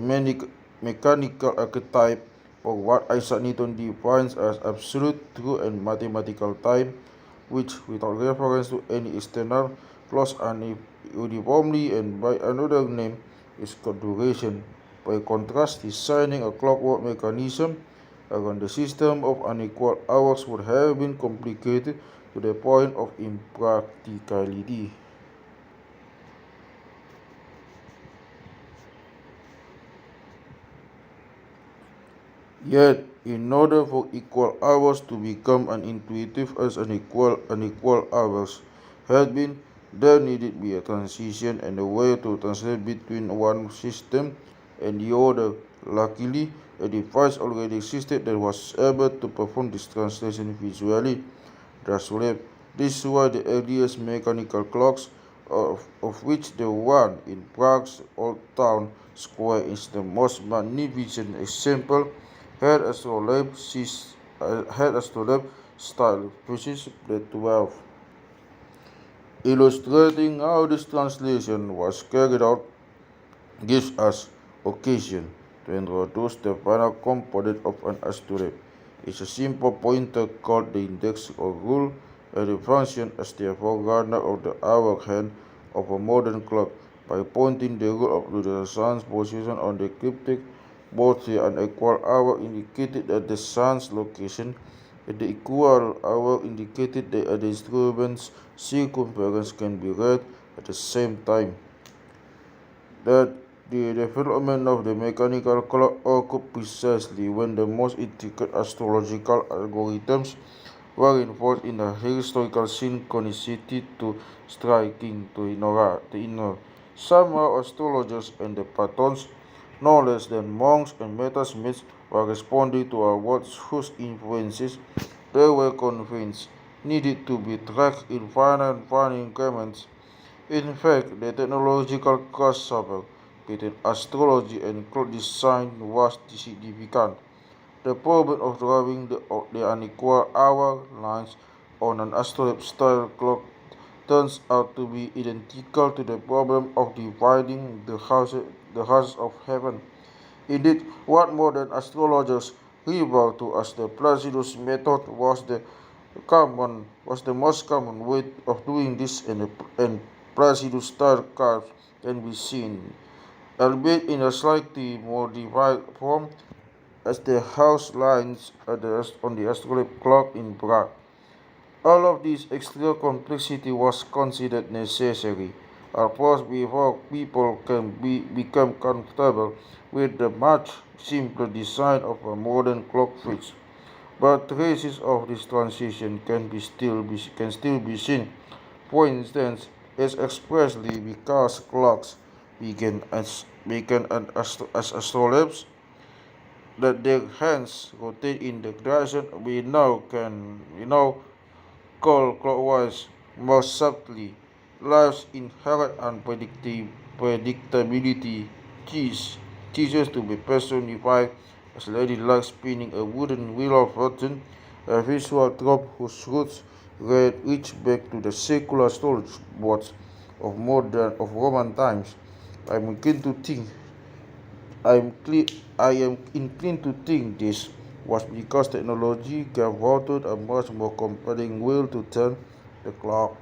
Speaker 1: mechanical archetype for what Isaac Newton defines as absolute true and mathematical time, which, without reference to any external, flows uniformly, and by another name is duration. By contrast, designing a clockwork mechanism around the system of unequal hours would have been complicated to the point of impracticality. Yet, in order for equal hours to become as intuitive as unequal hours had been, there needed be a transition and a way to translate between one system and the other. Luckily, a device already existed that was able to perform this translation visually. That's why this is why the earliest mechanical clocks, of which the one in Prague's Old Town Square is the most magnificent example, had astrolabe style, which is the 12. Illustrating how this translation was carried out gives us occasion to introduce the final component of an astrolabe. It's a simple pointer called the index or rule
Speaker 2: and it functions as the forerunner of the hour hand of a modern clock by pointing the rule of the sun's position on the ecliptic. Both the unequal hour indicated that the sun's location and the equal hour indicated that the instrument's circumference can be read at the same time. That the development of the mechanical clock occurred precisely when the most intricate astrological algorithms were involved in a historical synchronicity too striking to ignore. Somehow astrologers and the patrons, no less than monks and metalsmiths, were responding to a world whose influences they were convinced needed to be tracked in finite time increments. In fact, the technological crossover between astrology and clock design was significant. The problem of drawing the unequal hour lines on an astrolabe-style clock turns out to be identical to the problem of dividing the houses of heaven. Indeed, what modern astrologers refer to as the Placidus method was the most common way of doing this, and Placidus style curves can be seen, albeit in a slightly modified form, as the house lines on the astrolabe clock in Prague. All of this extra complexity was considered necessary, of course, before people can become comfortable with the much simpler design of a modern clock face. But traces of this transition can still be seen. For instance, as expressly because clocks began as astrolabes that their hands rotate in the direction we now call clockwise more subtly. Life's inherent unpredictability ceases to be personified as a lady like spinning a wooden wheel of fortune, a visual trope whose roots reach back to the secular storage boards of Roman times. I'm inclined to think I am inclined to think this was because technology gave authors a much more compelling will to turn the clock.